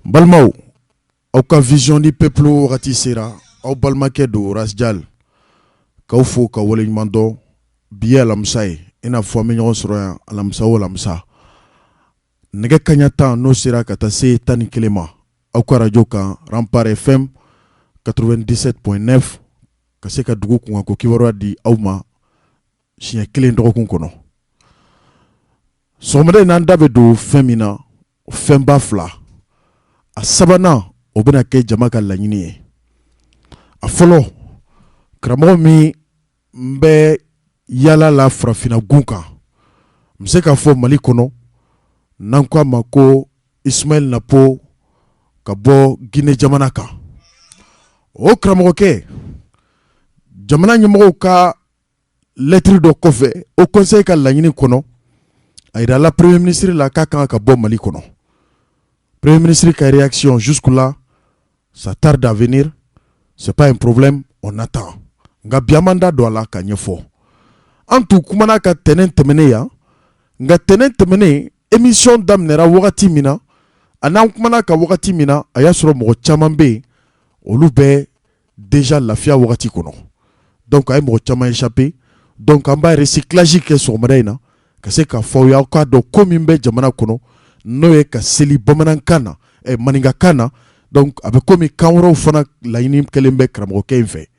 Balmao, au ka vision du peuple ratisera, au balmakedo rasjal, kaufo ka wale mando, biya lamsae, ina fami nyon sura alamsa o lamsa. Nege kanyata no sera katase tani kelema, au ka radio ka Rampart FM 97.9, kaseka dugu kunga ko kiwarwa di auma, siya kelen dogo kunkono. Somade nanda bedo femina, femba fla. A sabana obena ke jamaka lanyini a folo kramo mi mbe yala la frafina gunka mse ka fo Mali kono nankwa mako Ismaël Napo ka bo Guinée jamana ka o kramo ke jamana nyimo ka lettre do kofe au conseil ka lanyini kono ayira la premier ministre la ka bo Mali kono. Premier ministre qui a réaction jusque-là, ça tarde à venir. Ce n'est pas un problème, on attend. Nga biamanda do ala kanyefo. Antu kumana ka tenen temene ya. Nga tenen temene émission damnera wakati mina. Ana kumana ka wakati mina ayasro mo chamambe. Olube déjà lafia wakati kono. Donc ay mo chama échappé. Donc amba recyclage ke so madaina. Kase ka fo ya ka do komimbe jamana kono. Noé ka seli bamanankana maninga kana donc avec comme kanwro fana laini kelembe kramo kenfe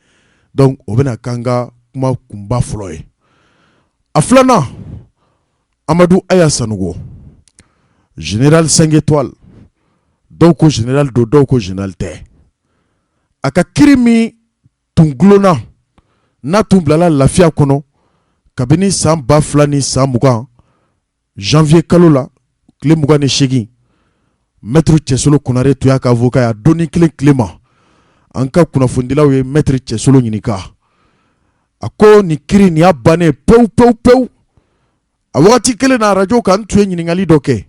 donc obena kanga kuma kumba floy aflana Amadou Aya Sanogo général 5 étoiles donc général dodo ko général te aka kirimi tunglona na tumblala lafia kono kabini samba flani samuga janvier kalola Kle Mugane Shegi, Maître Tchesolo Kunare Tuyaka avocat ya Doni Kle Clément. Anka kuna fundila we Maître Tchesolo Nyinika. Ako ni kiri ni abane peu. Awati kele na radio kan tuye nyiningali doke.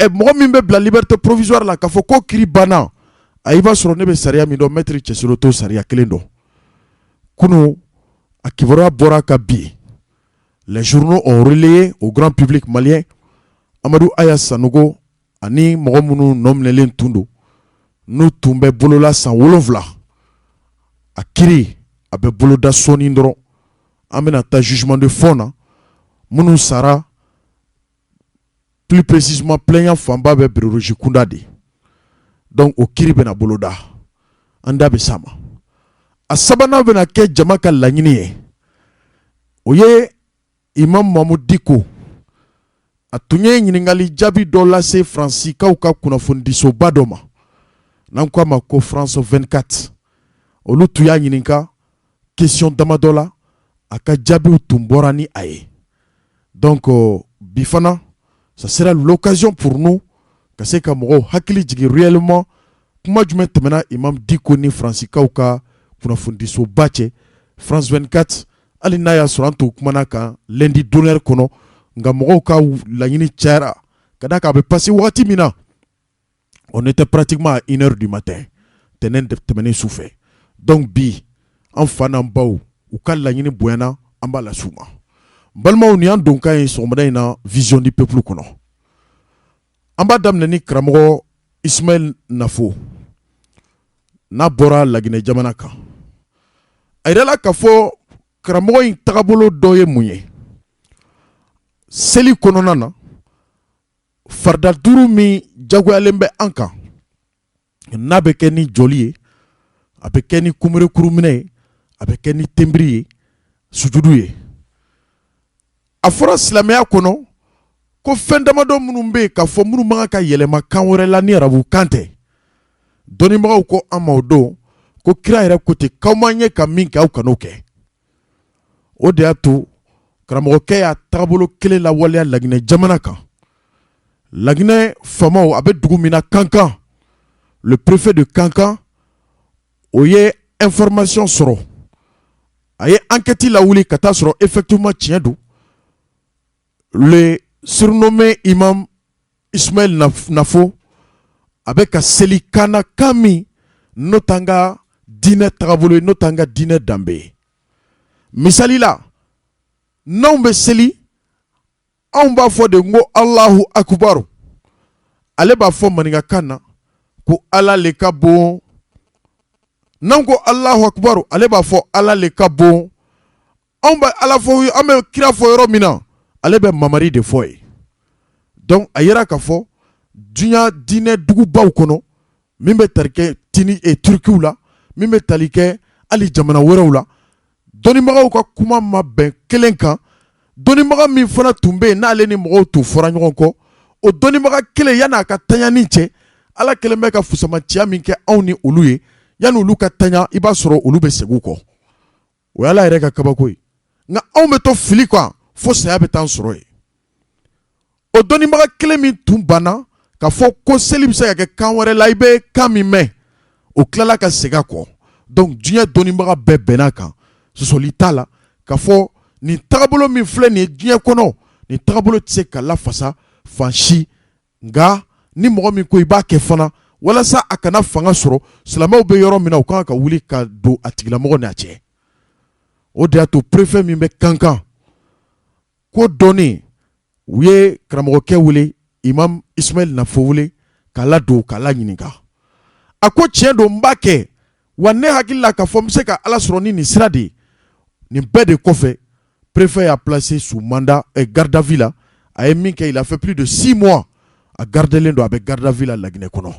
Mwa mimbe bla liberté provisoire la kafoko kiri bana. Aiva soronebe saria mido Maître Tchesolo to saria kelendo. Kuno akivora bora kabi. Les journaux ont relayé au grand public malien Amadou Aya Sanogo ani mogomunu nomnelen tundu nu tumbe bolola san wolonvla akiri abe boloda soni ndoro amena ta jugement de fond munu sara plus précisément plaignant famba be biroji kundadi donc o kiri bena boloda anda be sama asabana bena ke jamaka lanyini ye oye Imam Mahmoud Diko atunye nyiningali jabi dola se Francis kauka kuna fundiso badoma nankwa mako France 24 olu tuya nyininka question damadola aka jabi utumborani aye donc bifana ça sera l'occasion pour nous kase ka mogo hakili jigi réellement kuma jume temena Imam Diko ni Francis kauka kuna fundiso bache France 24 alina ya soranto kumana ka lundi d'honneur kono nga mogo ka lanyini tchara kadaka be passé wakati mina on était pratiquement à 1h du matin tenen de temene souffé donc bi en fana mbao ou ka lanyini buena amba la souma balma on yan donc ay so madaina vision du peuple kono amba damne ni kramo Ismaël Nafo na bora lagine jamanaka ayrela ka fo kramo in tagabolo doye munye seli kononana farda duru mi jagoyalembe anka na be keni joliye abe keni kumure kurumine abe keni tembriye sujuduye afora silamaya kono ko fendamado munumbe ka fo munu manga ka yelema kanwore la ni arabu kante doni maga ko amawdo ko kira ira kote kawmanye ka minka au kanoke ode atu Kramoke ya tabolo kele la walia lagine jamanaka. Lagine famao abe dugumina Kankan. Le préfet de Kankan oye information soro. Aye enquête la ouli kata soro effectivement tiendou. Le surnommé imam Ismaël Nafo avec a selikana kami notanga dîner tabolo notanga dîner dambe. Misalila non be seli on ba fo de ngo Allahu akbar ale ba fo maninga kana ko Ala le ka bon. Nan ko Allahu akbar ale b'a fɔ Ala le ka bon. On ba Ala fɔ an bɛ kira fɔ yɔrɔ min na ale bɛ mamari de fɔ ye. Donc a yira k'a fɔ diɲɛ diinɛ dugubaw kɔnɔ min bɛ tali kɛ tini et Turkiw la min bɛ tali kɛ hali jamana wɛrɛw la dɔnnibagaw ka kuma ma bɛn kelen kan. Dɔnnibaga min fana tun bɛ yen n'ale ni mɔgɔw tun fɔra ɲɔgɔn kɔ o dɔnnibaga kelen yan'a ka taɲani cɛ Ala kelen bɛ ka fusamaciya min kɛ anw ni olu ye yanni olu ka taɲa i b'a sɔrɔ olu bɛ segin u kɔ. O ye Ala yɛrɛ ka kabako ye. Nka anw bɛ to fili kan fo saya bɛ t'an sɔrɔ yen. O dɔnnibaga kelen min tun banna k'a fɔ ko seli bɛ se ka kɛ kan wɛrɛ la i bɛ kan min mɛn o tilala ka segin a kɔ. Donc diɲɛ dɔnnibaga bɛɛ bɛnna kan sɔsɔli t'a la k'a fɔ nin tagabolo min filɛ nin ye diɲɛ kɔnɔ nin tagabolo tɛ se ka lafasa fan si nka ni mɔgɔ min ko i b'a kɛ fana walasa a kana fanga sɔrɔ silamɛw bɛ yɔrɔ min na u kan ka wuli ka don a tigilamɔgɔ n'a cɛ. O de y'a to préfet min bɛ Kankan ko dɔnni u ye karamɔgɔkɛ wele imam Ismail Nafo wele k'a ladon k'a laɲininka. A ko tiɲɛ don n b'a kɛ wa ne hakili la k'a fɔ n bɛ se ka Ala sɔrɔ ni nin sira de ye. Nin bɛɛ de kɔfɛ préfet y'a placé sous mandat garde à vue la a ye min kɛ il a fait plus de 6 mois a gardelen don a bɛ garde à vue la Laginɛ kɔnɔ.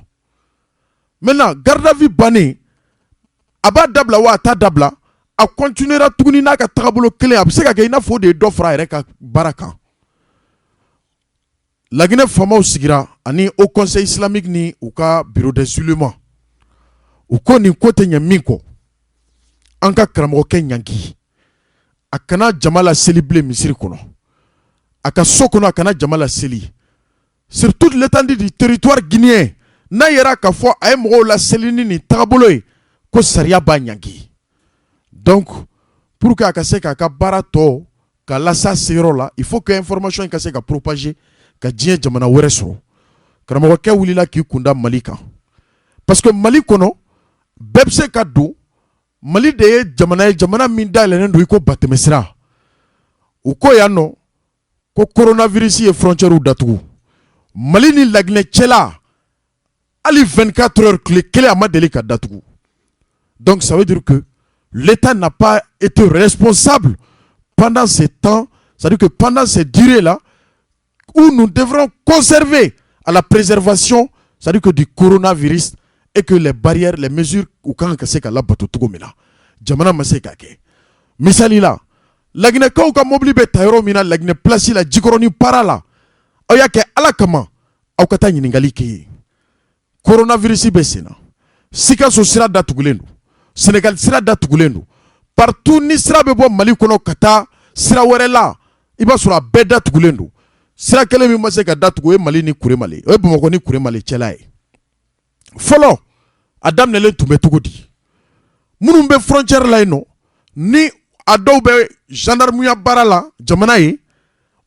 Maintenant garde à vue bannen a b'a dabila wa a t'a dabila a continuera tuguni n'a ka tagabolo kelen a bɛ se ka kɛ i n'a fɔ o de ye dɔ fara a yɛrɛ ka baara kan. Laginɛ faamaw sigira ani Haut Conseil islamique ni u ka bureau d'instrulement u ko nin ko tɛ ɲɛ min kɔ an ka karamɔgɔkɛ ɲangi a kana jama la seli bilen misiri kɔnɔ a ka so kɔnɔ a kana jama la seli sur toute l'étendue du territoire guinéen n'a yɛrɛ k'a fɔ a ye mɔgɔw la seli ni nin tagabolo ye ko sariya b'a ɲangi. Donc pour que a ka se k'a ka baara tɔ k'a lasa se yɔrɔ la il faut que information in ka se ka propager ka diɲɛ jamana wɛrɛ sɔrɔ. Karamɔgɔkɛ wulila k'i kunda Mali kan parce que Mali kɔnɔ bɛɛ bɛ se ka don. Mali de ye jamana min dayɛlɛnnen don i ko batɛmɛsira u ko yan nɔ ko coronavirus ye frontière datugu Mali ni Laginɛ cɛla hali 24 heures tile kelen a ma deli ka datugu. Donc ça veut dire que l'État n'a pas été responsable pendant ces temps, c'est-à-dire que pendant ces durées là où nous devrons conserver à la préservation, c'est-à-dire que du coronavirus et que les barrières, les mesures ou quand que c'est qu'à la bateau tout mina jamana ma se ka kɛ misali la Laginɛkaw ka mobili bɛ ta yɔrɔ min na Laginɛ place la Jikɔrɔni para la aw y'a kɛ Ala kama aw ka taa ɲininkali kɛ yen coronavirus bɛ sen na Sikaso sira datugulen don Sénégal sira datugulen don partout ni sira bɛ bɔ Mali kɔnɔ ka taa sira wɛrɛ la i b'a sɔrɔ a bɛɛ datugulen don sira kelen min ma se ka datugu o ye Mali ni Kuremale o ye Bamakɔ ni Kuremale cɛla ye. Fɔlɔ a daminɛlen tun bɛ cogo di minnu bɛ frontière la yen nɔ ni a dɔw bɛ gendarmerie baara la jamana ye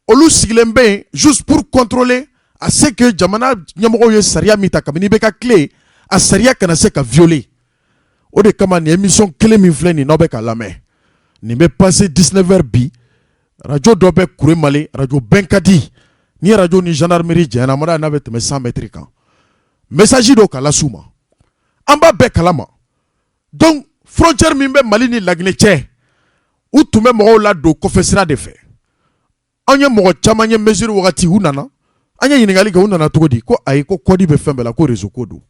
olu sigilen bɛ yen juste pour contrôler à ce que jamana ɲɛmɔgɔw ye sariya min ta kabini bɛ ka tile a sariya kana se ka violer o de kama nin émission kelen min filɛ nin n'aw bɛ ka lamɛn nin bɛ passer 19h bi radio dɔ bɛ Kuremale radio Bɛnkadi ni radio ni gendarmerie jɛna mara n'a bɛ tɛmɛ 100 mètres kan. Message do kala suma an b'a bɛɛ kalama donc frontière min bɛ Mali ni Laginɛ cɛ u tun bɛ mɔgɔw la don kɔfɛ sira de fɛ an ye mɔgɔ caman ye mesure wagati u nana an ye ɲininkali kɛ u nana cogo di ko ayi ko kɔdi bɛ fɛn bɛɛ la ko réseau ko don.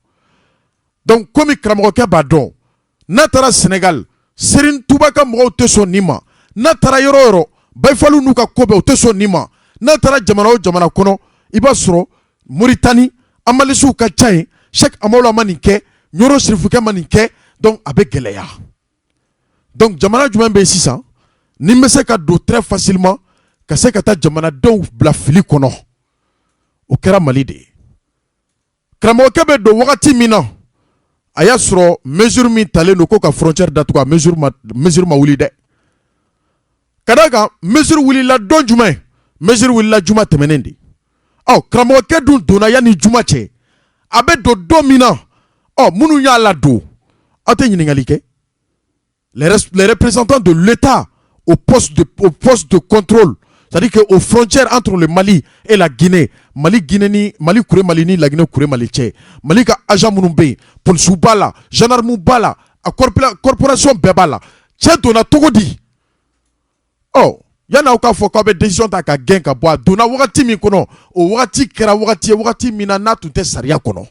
Donc komi karamɔgɔkɛ b'a dɔn n'a taara Sénégal Serigne Touba ka mɔgɔw tɛ sɔn nin ma n'a taara yɔrɔ o yɔrɔ Bayifalu n'u ka ko bɛɛ u tɛ sɔn nin ma n'a taara jamana o jamana kɔnɔ i b'a sɔrɔ Mauritanie amalisiw ka ca yen Cheikh Amadu ma nin kɛ Ɲoro Sirifukɛ ma nin kɛ donc a bɛ gɛlɛya. Donc jamana jumɛn bɛ yen sisan ni bɛ se ka don très facilement ka se ka taa jamanadenw bila fili kɔnɔ o kɛra Mali de ye. Karamɔgɔkɛ bɛ don wagati min na a y'a sɔrɔ mesure min talen don ko ka frontière datugu a mesure ma wuli dɛ. Ka d'a kan mesure wulila don jumɛn mesure wulila juma tɛmɛnen de. Karamɔgɔkɛ dun donna yanni juma cɛ a bɛ don min na minnu y'a ladon aw tɛ ɲininkali kɛ les représentants de l'État au poste de contrôle C'est-à-dire qu'aux frontières entre le Mali et la Guinée, Mali Kouré Mali ni la Guinée Kouré Mali tché, Mali ka agent Mounoumbe, police bala, gendarme bala, a corporation bebala, tché dona togodi. Oh, yana uka fo ko be décision ta ka gain ka bois dona wakati mi kono, o wakati kera wakati mina na tunte saria kono.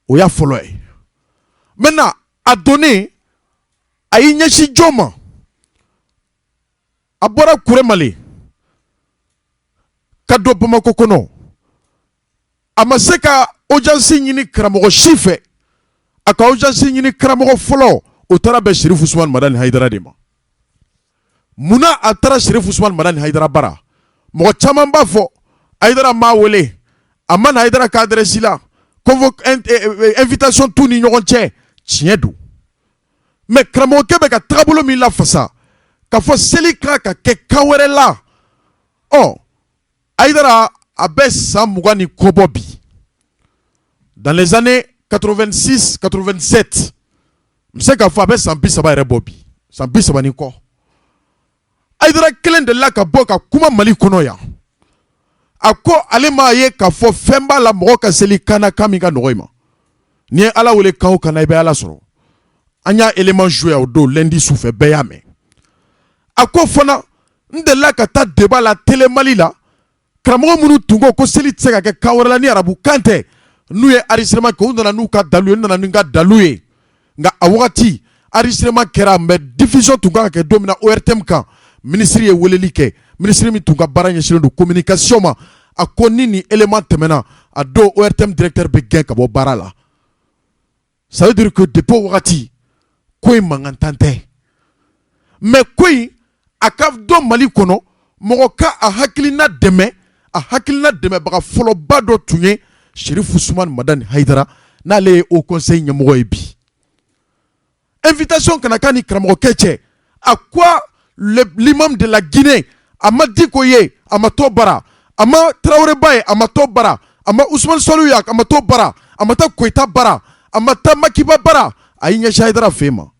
O ya folo e. Maintenant, a donné a inyeshi joma. A bora Kouré Mali. Kado Bamako kono. A maseka ojansi nyini kramogo shife. Aka ojansi nyini kramogo folo. Otara be Sheriff Ousmane Madani Haidara dema. Muna atara Sheriff Ousmane Madani Haidara bara. Mogo chaman ba fo. Haidara ma wele. Aman Haidara ka adresi la. Invitation tout ni nyogon tche. Tiendou. Mais kramogo kebe ka trabolo mi la fasa. Ka fo seli ka ke kawere la. Oh. Haidara abe Samugani Kobobi. Dans les années 86-87. M'sais qu'a fait abe Sambi Sabare Bobi. Sambi Sabani ko. Haidara kelen de la ka boka kuma Mali kono ya. Ako alema ye ka fo femba la moko ka seli kana kamika noima. Ni ala wole kawo kana ibe ala soro. Anya élément joué au dos lundi souffle beyame. Ako fona ndela ka ta débat la télé Mali la. Kramogo munu tungo ko seli tseka ke kawrala ni arabu kante. Nou ye enregistrement ko ndana nou ka daluye ndana ninga daluye. Nga awati enregistrement kera me diffusion tunga ke domina ORTM kan. Ministre ye weleli ke. Ministre mi tunga baranya shilo de communication ma. A koni ni élément temena. A do ORTM directeur be gen kabo barala. Ça veut dire que depuis wakati koi mangantante. Mais koi akaf do Mali kono mogoka a hakilina deme baka folo bado tunye Sheriff Ousmane Madani Haidara na le au conseil nyamogo ebi. Invitation kanakani kramogo keche. À quoi l'imam de la Guinée ama dikoye ama tobara ama Traoré Baye ama tobara ama Ousmane Salouyak ama tobara ama ta Koita bara ama ta Makiba bara ayinya Haidara fema.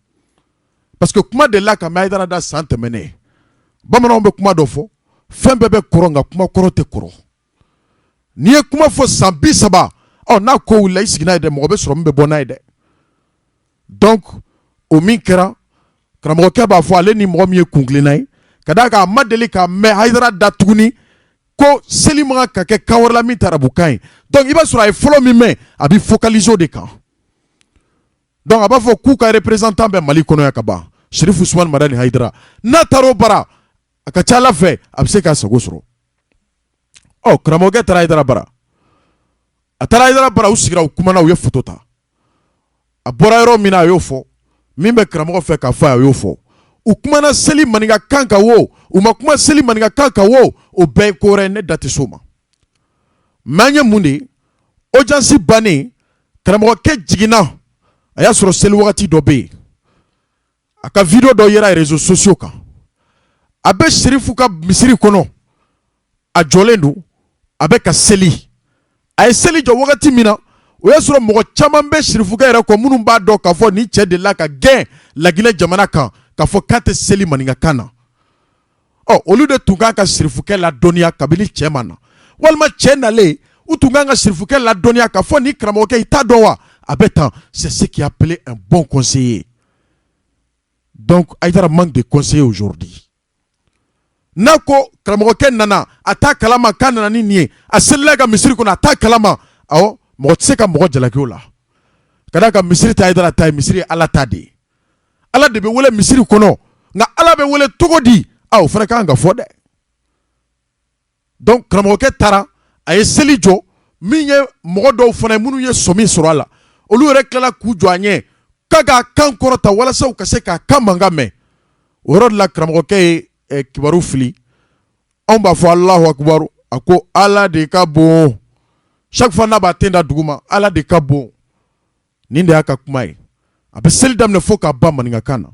Parce que kuma de la ka Haidara da sante mene. Bamana be kuma dofo fembebe koronga kuma korote koro. Ni e kuma fo sambi saba. Oh na ko wula isigina de mo be soro mbe bona ide. Donc o min kera kramogo ke ba fo ale ni mo mi kunglina kadaka madeli ka me Haidara datuguni ko selima ka ke kawarla mi tarabukai. Donc iba soro ay follow mi me abi focaliser de kan. Donc aba fo ku ka représentant be Mali kono yakaba Sheriff Ousmane Madani Haidara na taro bara akachala fe abseka sagosro. Oh kramoge tara Haidara bara. Atara Haidara bara usigira ukumana uye fotota. Abora yoro mina yofo. Mimbe kramoge fe ka fa yofo. Ukumana seli maniga kanka wo. Umakuma seli maniga kanka wo. Obe kore ne dati soma. Manye mundi. Ojansi bani. Kramoge ke jigina. Aya soro seli wakati dobe. Aka video do yera réseaux sociaux ka. Abe Sheriff ka misiri kono. A jolendu. Abe ka seli. Aye seli jo wakati mina. Oya soro mogo chaman be Sheriff ka yera ko munu ba do ka fo ni che de la ka gen la Guinée jamana kan. Ka fo kate seli maninga kana. Oh, au lieu de tunga ka Sheriff ka la donia kabili che mana. Walma che na le. Ou tunga ka Sheriff ka la donia ka fo ni kramo ke ita dowa. Abetan, c'est ce qui est appelé un bon conseiller. Donc, Haidara manque de conseillers aujourd'hui. Nako, kramoke nana, ata kalama kanana ni nie, aselega misiri kona ata kalama, ao, motseka mogo jalakiola. Kadaka misiri ta Haidara ta misiri ala tadi. Ala de be wole misiri kono, nga ala be wole togodi, ao, freka anga fode. Donc, kramoke tara, aye selijo, minye mogo do fone munu ye somi sorala. Olu reklala ku joanye kaga kan korota wala sa ukase ka kamanga me woro la kramogo ke kibaru fili on ba fo Allahu akbar ako ala de ka bon chaque fois na ba tenda duguma ala de ka bon ninde aka kumai abe seldam ne fo ka ba maninga kana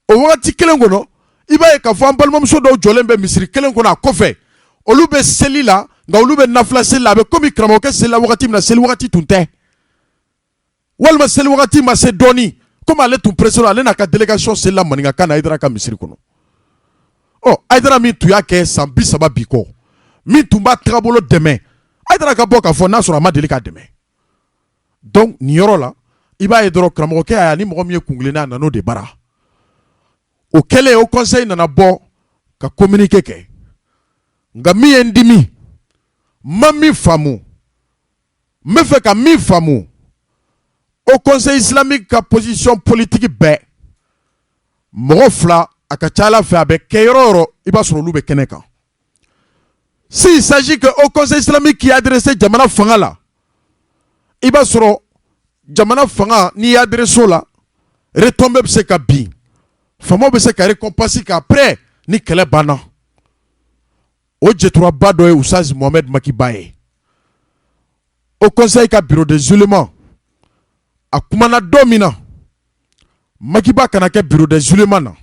o wakati kelengo no iba e ka fo ambalmam so do jolembe misiri kelengo na kofe olu be selila nga olu be nafla selila be komi kramogo ke selila wakati na sel wakati tunte walma sel wakati Macédonie comme allait tout président allait na ka délégation c'est la maninga kana Haidara ka misiri kono Oh, Aïdara mi tuya ke sambi saba biko. Mi tumba trabolo demain. Aïdara ka boka fo na sur ma delika demain. Donc ni yoro la iba edro kramo ke aya ni mo mi kunglena nano de bara. O kele au conseil nana bo ka communiquer ke. Nga mi endimi mami famu. Me fait ka mi famu. Au conseil islamique ka position politique be. Morofla akachala fait avec Keyroro, il va sur l'oube Keneka. S'il s'agit que au conseil islamique qui a adressé Jamana Fangala, il va sur Jamana Fanga ni adressé là, retombe se kabi. Famo be se ka récompenser qu'après ni kele bana. O jetura bado e Oustaz Mohamed Makibaye. Au conseil ka bureau des éléments. Akumana domina. Makiba kanake bureau des éléments.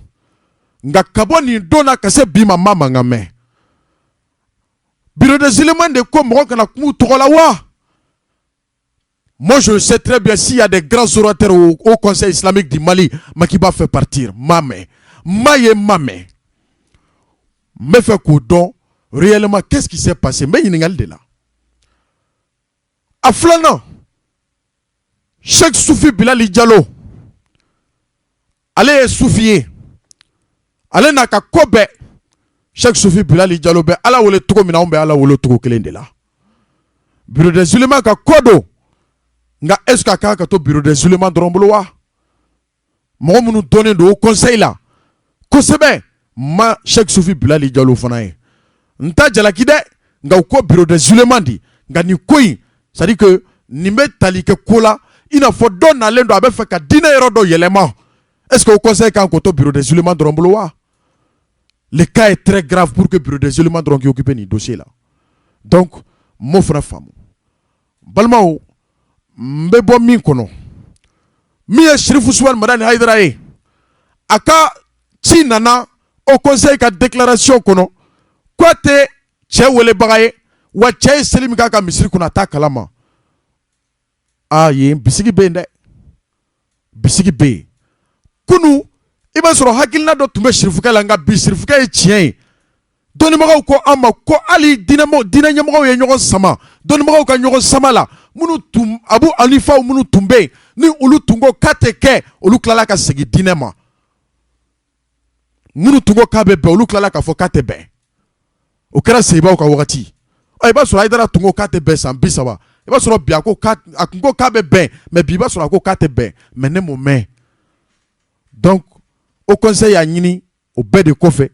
Nga kaboni dona kase bima mama ngame. Bureau des éléments de quoi moi kana kumu tokola wa. Moi je sais très bien s'il y a des grands orateurs au Conseil islamique du Mali, Makiba fait partir. Mame. Maye mame. Me fait koudon. Réellement, qu'est-ce qui s'est passé? Mais il n'y a de là. Aflana. Cheikh Soufi Bilali Diallo. Allez soufier. Allez naka kobe. Cheikh Soufi Bilali Diallo be ala wole toko mina ombe ala wole toko kelende la. Bureau des éléments ka kodo. Nga eska ka to bureau des éléments dromboloa. Mo munu donner do conseil là. Kosebe ma Cheikh Soufi Bilali Diallo fanaye. Nta jalakide nga ko bureau des éléments di nga ni koyi. C'est-à-dire que nimbe talike kola ina fo don na lendo abe fa ka dina erodo yelema. Est-ce que au conseil quand koto bureau des éléments dromboloa? Le cas est très grave pour que le bureau des éléments qui occupe ce dossier là. Donc, mon frère femme. Balmao, mbebo min kono. Miye Sheriff Ousmane Madani Haïdara. Aka ti nana au conseil ka déclaration kono. Quoi te tche wele bagaye wa tche selim kaka misiri kuna ta kalama. Ah ye bisigi be nde. Bisigi be. Kunu iba soro hakilna do tumbe shirifuka la nga bi shirifuka e tien doni magaw ko amma ko ali dinamo dinanyamo ye nyogo sama doni magaw ka nyogo sama la munu tum abu alifa munu tumbe ni ulu tungo kateke ulu klala ka segi dinema munu tungo kabe be ulu klala ka fo katebe o kera seba ka wakati ay ba soro Haïdara tungo katebe sambisa wa iba soro biako kat akungo kabe be me biba soro ko katebe mene mo me. Donc au conseil a nini au bed de kofe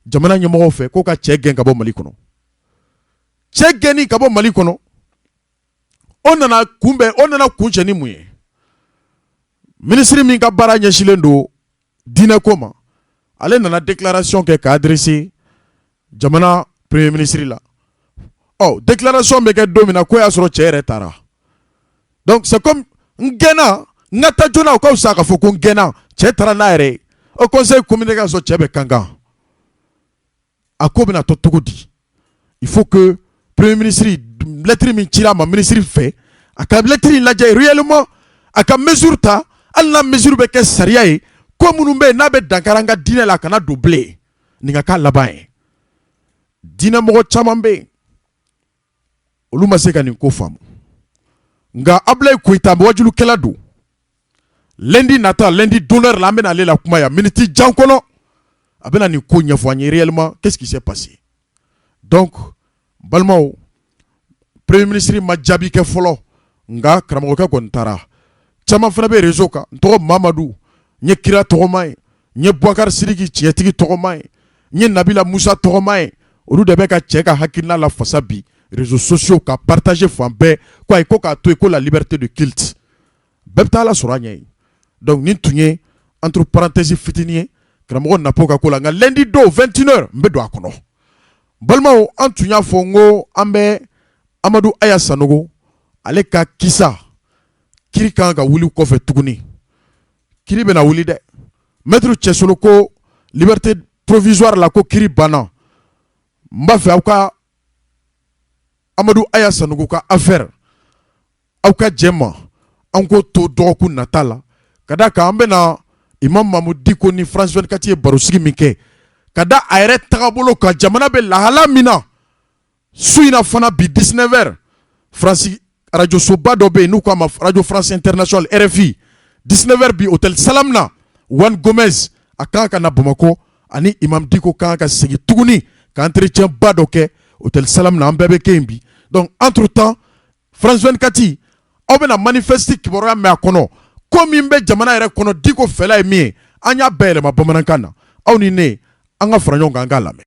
jamana nyamo fe ko ka chegen kabo Mali kono chegeni kabo Mali kono onana kumbe onana kuncheni muye ministre mi ka bara nyeshilendo dina koma ale nana déclaration ke ka adressé jamana premier ministre la oh déclaration be ke domina ko ya soro chere tara donc c'est comme ngena ngata jona ko sa ka fo ko ngena che tara na ere au conseil communication tchebe kanga akobina totogodi il faut que premier ministre lettre min tira ma ministre fait aka lettre la jay réellement aka mesure ta alla mesure be ke sariya e ko munumbe na be dankaranga dine la kana doubler ninga ka laban dina mo chamambe oluma seka ni ko fam nga ablay kuita wajulu kelado lundi nata lundi d'honneur la mena aller la kumaya miniti jankono abena ni ko nyafwanye réellement qu'est-ce qui s'est passé donc balmao premier ministre ma jabi ke folo nga kramo ka kontara chama fana be réseau ka to Mamadou nye kira to mai nye Bouakar Sidiki tietigi to mai nye Nabila Moussa to mai odu de be ka cheka hakina la fasabi réseaux sociaux ka partager fambe quoi ko ka to ko la liberté de culte bebta la soranye. Donc ni tunye entre parenthèses fitinier kramo na poka ko la nga lundi do 21h mbedo akono balmao antunya fongo ambe Amadou Aya Sanogo ale ka kisa kiri kan ka wuli ko fe tuguni kiri bena wuli de maître Chesolo ko liberté provisoire la ko kiri bana mba fe awka Amadou Aya Sanogo ka affaire awka jema anko to doku natala kada ka ambena Imam Mamoudi ko ni France 24 ye barosigi minke kada a yɛrɛ tagabolo kan jamana bɛ lahala min na su in na fana bi 19h France radio soba dɔ bɛ yen n'u k'a ma radio France International RFI 19h bi hôtel Salam na Juan Gomez a kan ka na Bamako ani Imam Diko kan ka segin tuguni ka entretien ba dɔ kɛ hôtel Salam na an bɛɛ bɛ kɛ yen bi donc entre temps France 24 aw bɛna manifester kibaruya mɛn a kɔnɔ ko min bɛ jamana yɛrɛ kɔnɔ Diko fɛla ye min ye an y'a bɛɛ yɛlɛma bamanankan na aw ni ne an ka fara ɲɔgɔn kan an k'a lamɛn.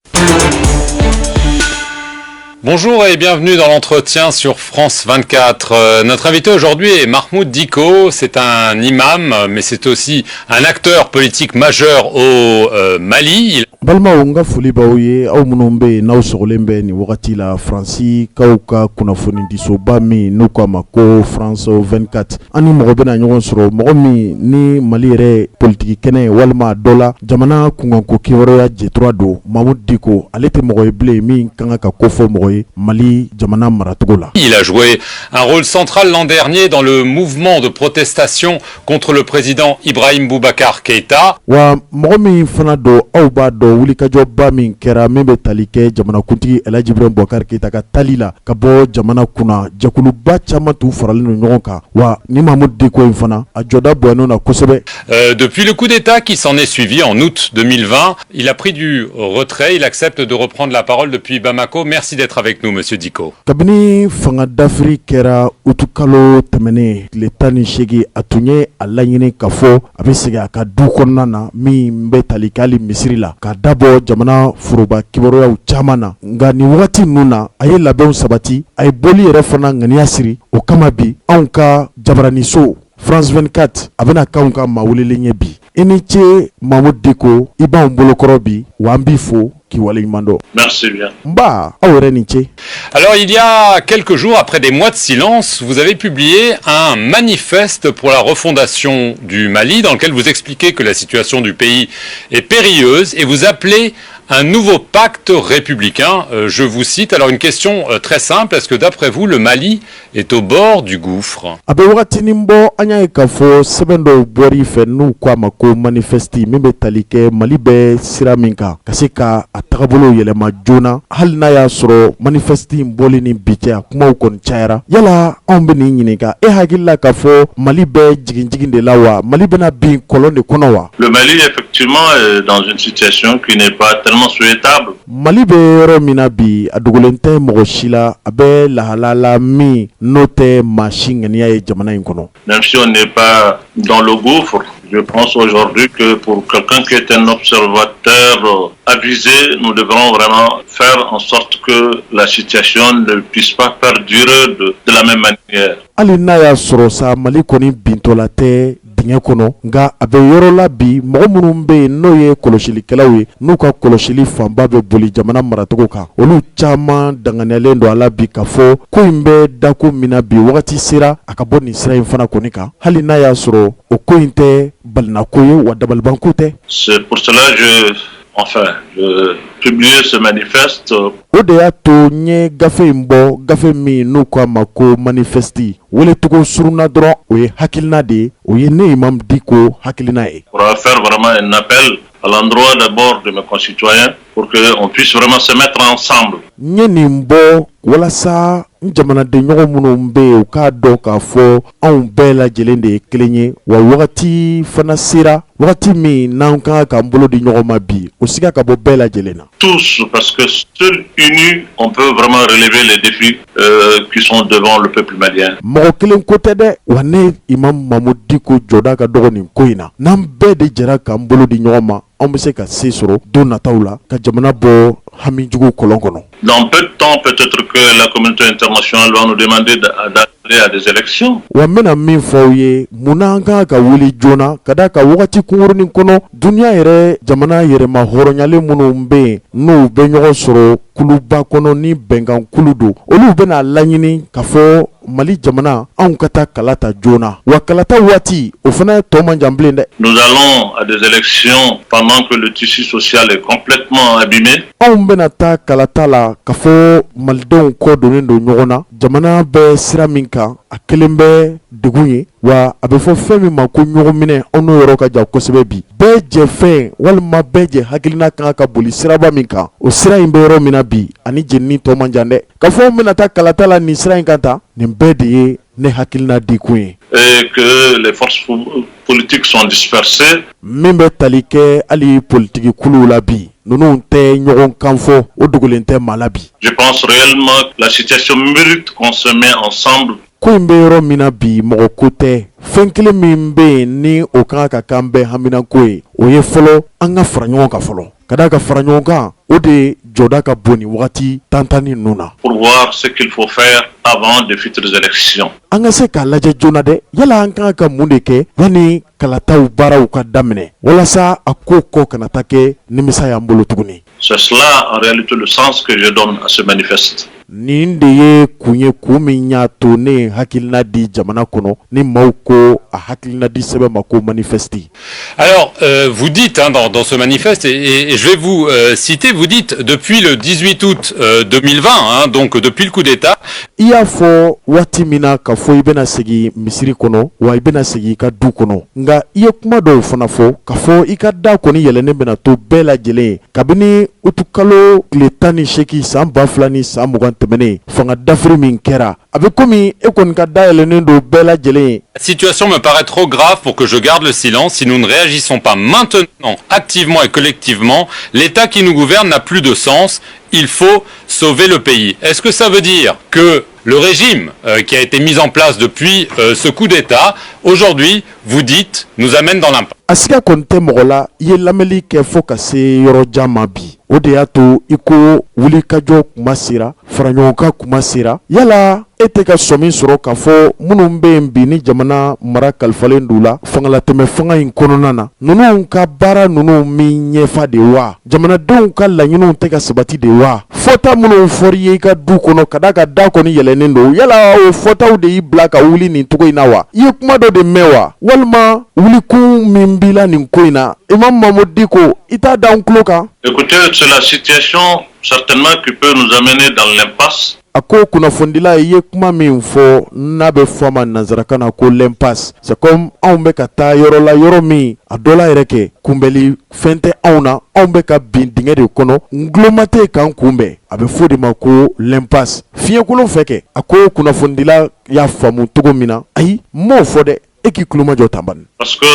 Bonjour et bienvenue dans l'entretien sur France 24. Notre invité aujourd'hui est Mahmoud Diko, c'est un imam, mais c'est aussi un acteur politique majeur au Mali. Balma nga foli baw ye aw minnu bɛ yen n'aw sogolen bɛ nin wagati la Faransi kaw ka kunnafonidisoba min n'u k'a ma ko France 24 an ni mɔgɔ bɛna ɲɔgɔn sɔrɔ mɔgɔ min ni Mali yɛrɛ politiki kɛnɛ walima dɔ la jamana kunkanko kibaruya jɛtura don Mahmoud Diko ale tɛ mɔgɔ ye bilen min kan ka ko fɔ mɔgɔ ye Mali jamana maracogo la. Il a joué un rôle central l'an dernier dans le mouvement de protestation contre le président Ibrahim Boubacar Keïta. Wa mɔgɔ min fana don aw b'a dɔn wulikajɔba min kɛra min bɛ tali kɛ jamanakuntigi El Hadji Ibrahim Boubacar Keïta ka tali la ka bɔ jamana kunna jɛkuluba caman t'u faralen don ɲɔgɔn kan wa ni Mahmoud Diko in fana a jɔda bonyana na kosɛbɛ. Depuis le coup d'État qui s'en est suivi en août 2020, il a pris du retrait, il accepte de reprendre la parole depuis Bamako. Merci d'être avec nous, Monsieur Diko. Kabini fanga dafiri kɛra utukalo tɛmɛnen tile 18 a tun ye a laɲini ka fɔ a bɛ segin a ka du kɔnɔna na min bɛ tali kɛ hali misiri la ka dabɔ jamana foroba kibaruyaw caman na nka nin wagati ninnu na a ye labɛnw sabati a ye bɔli yɛrɛ fana ŋaniya siri o kama bi anw ka jabaraniso France 24 a bɛna k'anw ka maa welelen ye bi i ni ce Mahmoud Diko i b'anw bolokɔrɔ bi wa an b'i fo. Merci bien. Alors il y a quelques jours, après des mois de silence, vous avez publié un manifeste pour la refondation du Mali dans lequel vous expliquez que la situation du pays est périlleuse et vous appelez un nouveau pacte républicain. Je vous cite, alors une question très simple, est-ce que d'après vous, le Mali est au bord du gouffre? Tagabolo yɛlɛma joona hali n'a y'a sɔrɔ manifeste in bɔli ni bi cɛ a kumaw kɔni cayara yala anw bɛ nin ɲininka e hakili la k'a fɔ Mali bɛ jigin de la wa Mali bɛna bin kɔlɔn de kɔnɔ wa? Le Mali effectivement est dans une situation qui n'est pas tellement souhaitable. Mali bɛ yɔrɔ min na bi a dogolen tɛ mɔgɔ si la a bɛ lahala la min n'o tɛ maa si ŋaniya ye jamana in kɔnɔ. Même si on n'est pas dans le gouffre, je pense aujourd'hui que pour quelqu'un qui est un observateur avisé, nous devrons vraiment faire en sorte que la situation ne puisse pas perdurer de la même manière. Hali n'a y'a sɔrɔ sa Mali kɔni bintɔla tɛ dingɛ kɔnɔ nka a bɛ yɔrɔ la bi mɔgɔ minnu bɛ yen n'o ye kɔlɔsilikɛlaw ye n'u ka kɔlɔsili fanba bɛ boli jamana maracogo kan olu caman danganiyalen don a la bi k'a fɔ ko in bɛ dako min na bi wagati sera a ka bɔ nin sira in fana kɔni kan hali n'a y'a sɔrɔ o ko in tɛ balinako ye wa dabalibanko tɛ. C'est pour cela je publie ce manifeste. O de y'a to n ye gafe in bɔ gafe min n'u k'a ma ko manifesti welecogo surunna dɔrɔn o ye hakilina de ye o ye ne Imam Diko hakilina ye. On va faire vraiment un appel à l'endroit d'abord de mes concitoyens pour qu'on puisse vraiment se mettre ensemble. N ye nin bɔ walasa n jamanaden ɲɔgɔn minnu bɛ yen u k'a dɔn k'a fɔ anw bɛɛ lajɛlen de ye kelen ye wa wagati fana sera wagati min n'an kan k'an bolo di ɲɔgɔn ma bi o siga ka bɔ bɛɛ lajɛlen na. Tous, parce que seuls unis on peut vraiment relever les défis qui sont devant le peuple malien. Mɔgɔ kelen ko tɛ dɛ wa ne Imam Mahmoud Diko jɔda ka dɔgɔ nin ko in na n'an bɛɛ de jɛra k'an bolo di ɲɔgɔn ma anw bɛ se ka se sɔrɔ don nataw la ka jamana bɔ hamijugu kɔlɔn kɔnɔ. Dans peu de temps, peut-être que la communauté internationale va nous demander d'aller à des élections. Wa mena min fɔ aw ye munna an kan ka wuli joona ka da ka wagati kunkurunin kɔnɔ duniya yɛrɛ jamana yɛrɛma hɔrɔnyalen minnu bɛ yen n'u bɛ ɲɔgɔn sɔrɔ kuluba kɔnɔ ni bɛnkan kulu don olu bɛna laɲini ka fɔ Mali jamana anw ka taa kala ta joona wa kalata waati o fana tɔ man jan bilen dɛ. Nous allons à des élections pendant que le tissu social est complètement abîmé. Anw bɛna taa kalata la ka fɔ malidenw kɔ donnen don ɲɔgɔn na jamana bɛ sira min kan a kelen bɛ degun ye wa a bɛ fɔ fɛn min ma ko ɲɔgɔn minɛ anw n'o yɔrɔ ka jan kosɛbɛ bi bɛɛ jɛ fɛn walima bɛɛ jɛ hakilina kan ka boli siraba min kan o sira in bɛ yɔrɔ min na bi ani jenini tɔ man jan dɛ k'a fɔ an bɛna taa kalata la nin sira in kan ta nin bɛɛ de ye ne hakilina di kun ye. Et que les forces politiques sont dispersées. Min bɛ tali kɛ hali politiki kuluw la bi ninnu tɛ ɲɔgɔn kan fɔ o dogolen tɛ maa la bi. Je pense réellement que la situation mérite qu'on se met ensemble. Ko in bɛ yɔrɔ min na bi mɔgɔ ko tɛ fɛn kelen min bɛ yen ni o kan ka kan bɛɛ haminako ye o ye fɔlɔ an ka fara ɲɔgɔn kan fɔlɔ ka da ka fara ɲɔgɔn kan o de jɔda ka bon ni wagati tantanni ninnu na. Pour voir ce qu'il faut faire avant de futures élections. An ka se k'a lajɛ joona dɛ yala an kan ka mun de kɛ yanni kalataw baaraw ka daminɛ walasa a ko kɔ kana taa kɛ nimisa y'an bolo tuguni. C'est cela en réalité le sens que je donne à ce manifeste. Nin de ye kun ye kun min y'a to ne ye hakilina di jamana kɔnɔ ni maaw ko a hakilina di sɛbɛn ma ko manifeste. Alors, vous dites dans ce manifeste, et je vais vous citer, vous dites depuis le 18 août 2020, donc depuis le coup d'État. I y'a fɔ waati min na k'a fɔ i bɛna segin misiri kɔnɔ wa i bɛna segin i ka du kɔnɔ nka i ye kuma dɔw fana fɔ k'a fɔ i ka da kɔni yɛlɛnnen bɛna to bɛɛ lajɛlen ye kabini utukalo tile 18 san 2000 ni san 20 tɛmɛnen fanga dafiri min kɛra a bɛ komi e kɔni ka da yɛlɛnnen don bɛɛ lajɛlen ye. La situation me paraît trop grave pour que je garde le silence. Si nous ne réagissons pas maintenant, activement et collectivement, l'État qui nous gouverne n'a plus de sens. Il faut sauver le pays. Est-ce que ça veut dire que le régime qui a été mis en place depuis ce coup d'État, aujourd'hui, vous dites, nous amène dans l'impasse? Asika konte mogola ye lameli ke fo ka se yɔrɔ jan ma bi o de y'a to i ko wulikajɔ kuma sera faraɲɔgɔnkan kuma sera yala e tɛ ka sɔmi sɔrɔ k'a fɔ minnu bɛ yen bi ni jamana mara kalifalen d'u la fangalatɛmɛ fanga in kɔnɔna na ninnu ka baara ninnu min ɲɛfa de wa jamanadenw ka laɲiniw tɛ ka sabati de wa fɔta minnu fɔri ye i ka du kɔnɔ ka da ka da kɔni yɛlɛnnen don yala o fɔtaw de y'i bila ka wuli nin cogo in na wa i ye kuma dɔ de mɛn wa walima wulikun min b'ila nin ko in na Imam Mahmoud Diko i t'a da an tulo kan. Écoutez, c'est la situation certainement qui peut nous amener dans l'impasse. A ko kunnafondila ye kuma min fɔ n'a bɛ fɔ a ma nanzarakan na ko l'impasse c'est comme anw bɛ ka taa yɔrɔ la yɔrɔ min a dɔ la yɛrɛ kɛ kunbɛli fɛn tɛ anw na anw bɛ ka bin dingɛ de kɔnɔ nguloma tɛ k'an kunbɛn a bɛ fɔ de ma ko l'impasse fiɲɛkolon fɛ kɛ a ko kunnafondila y'a faamu cogo min na ayi m'o fɔ dɛ. Parce que,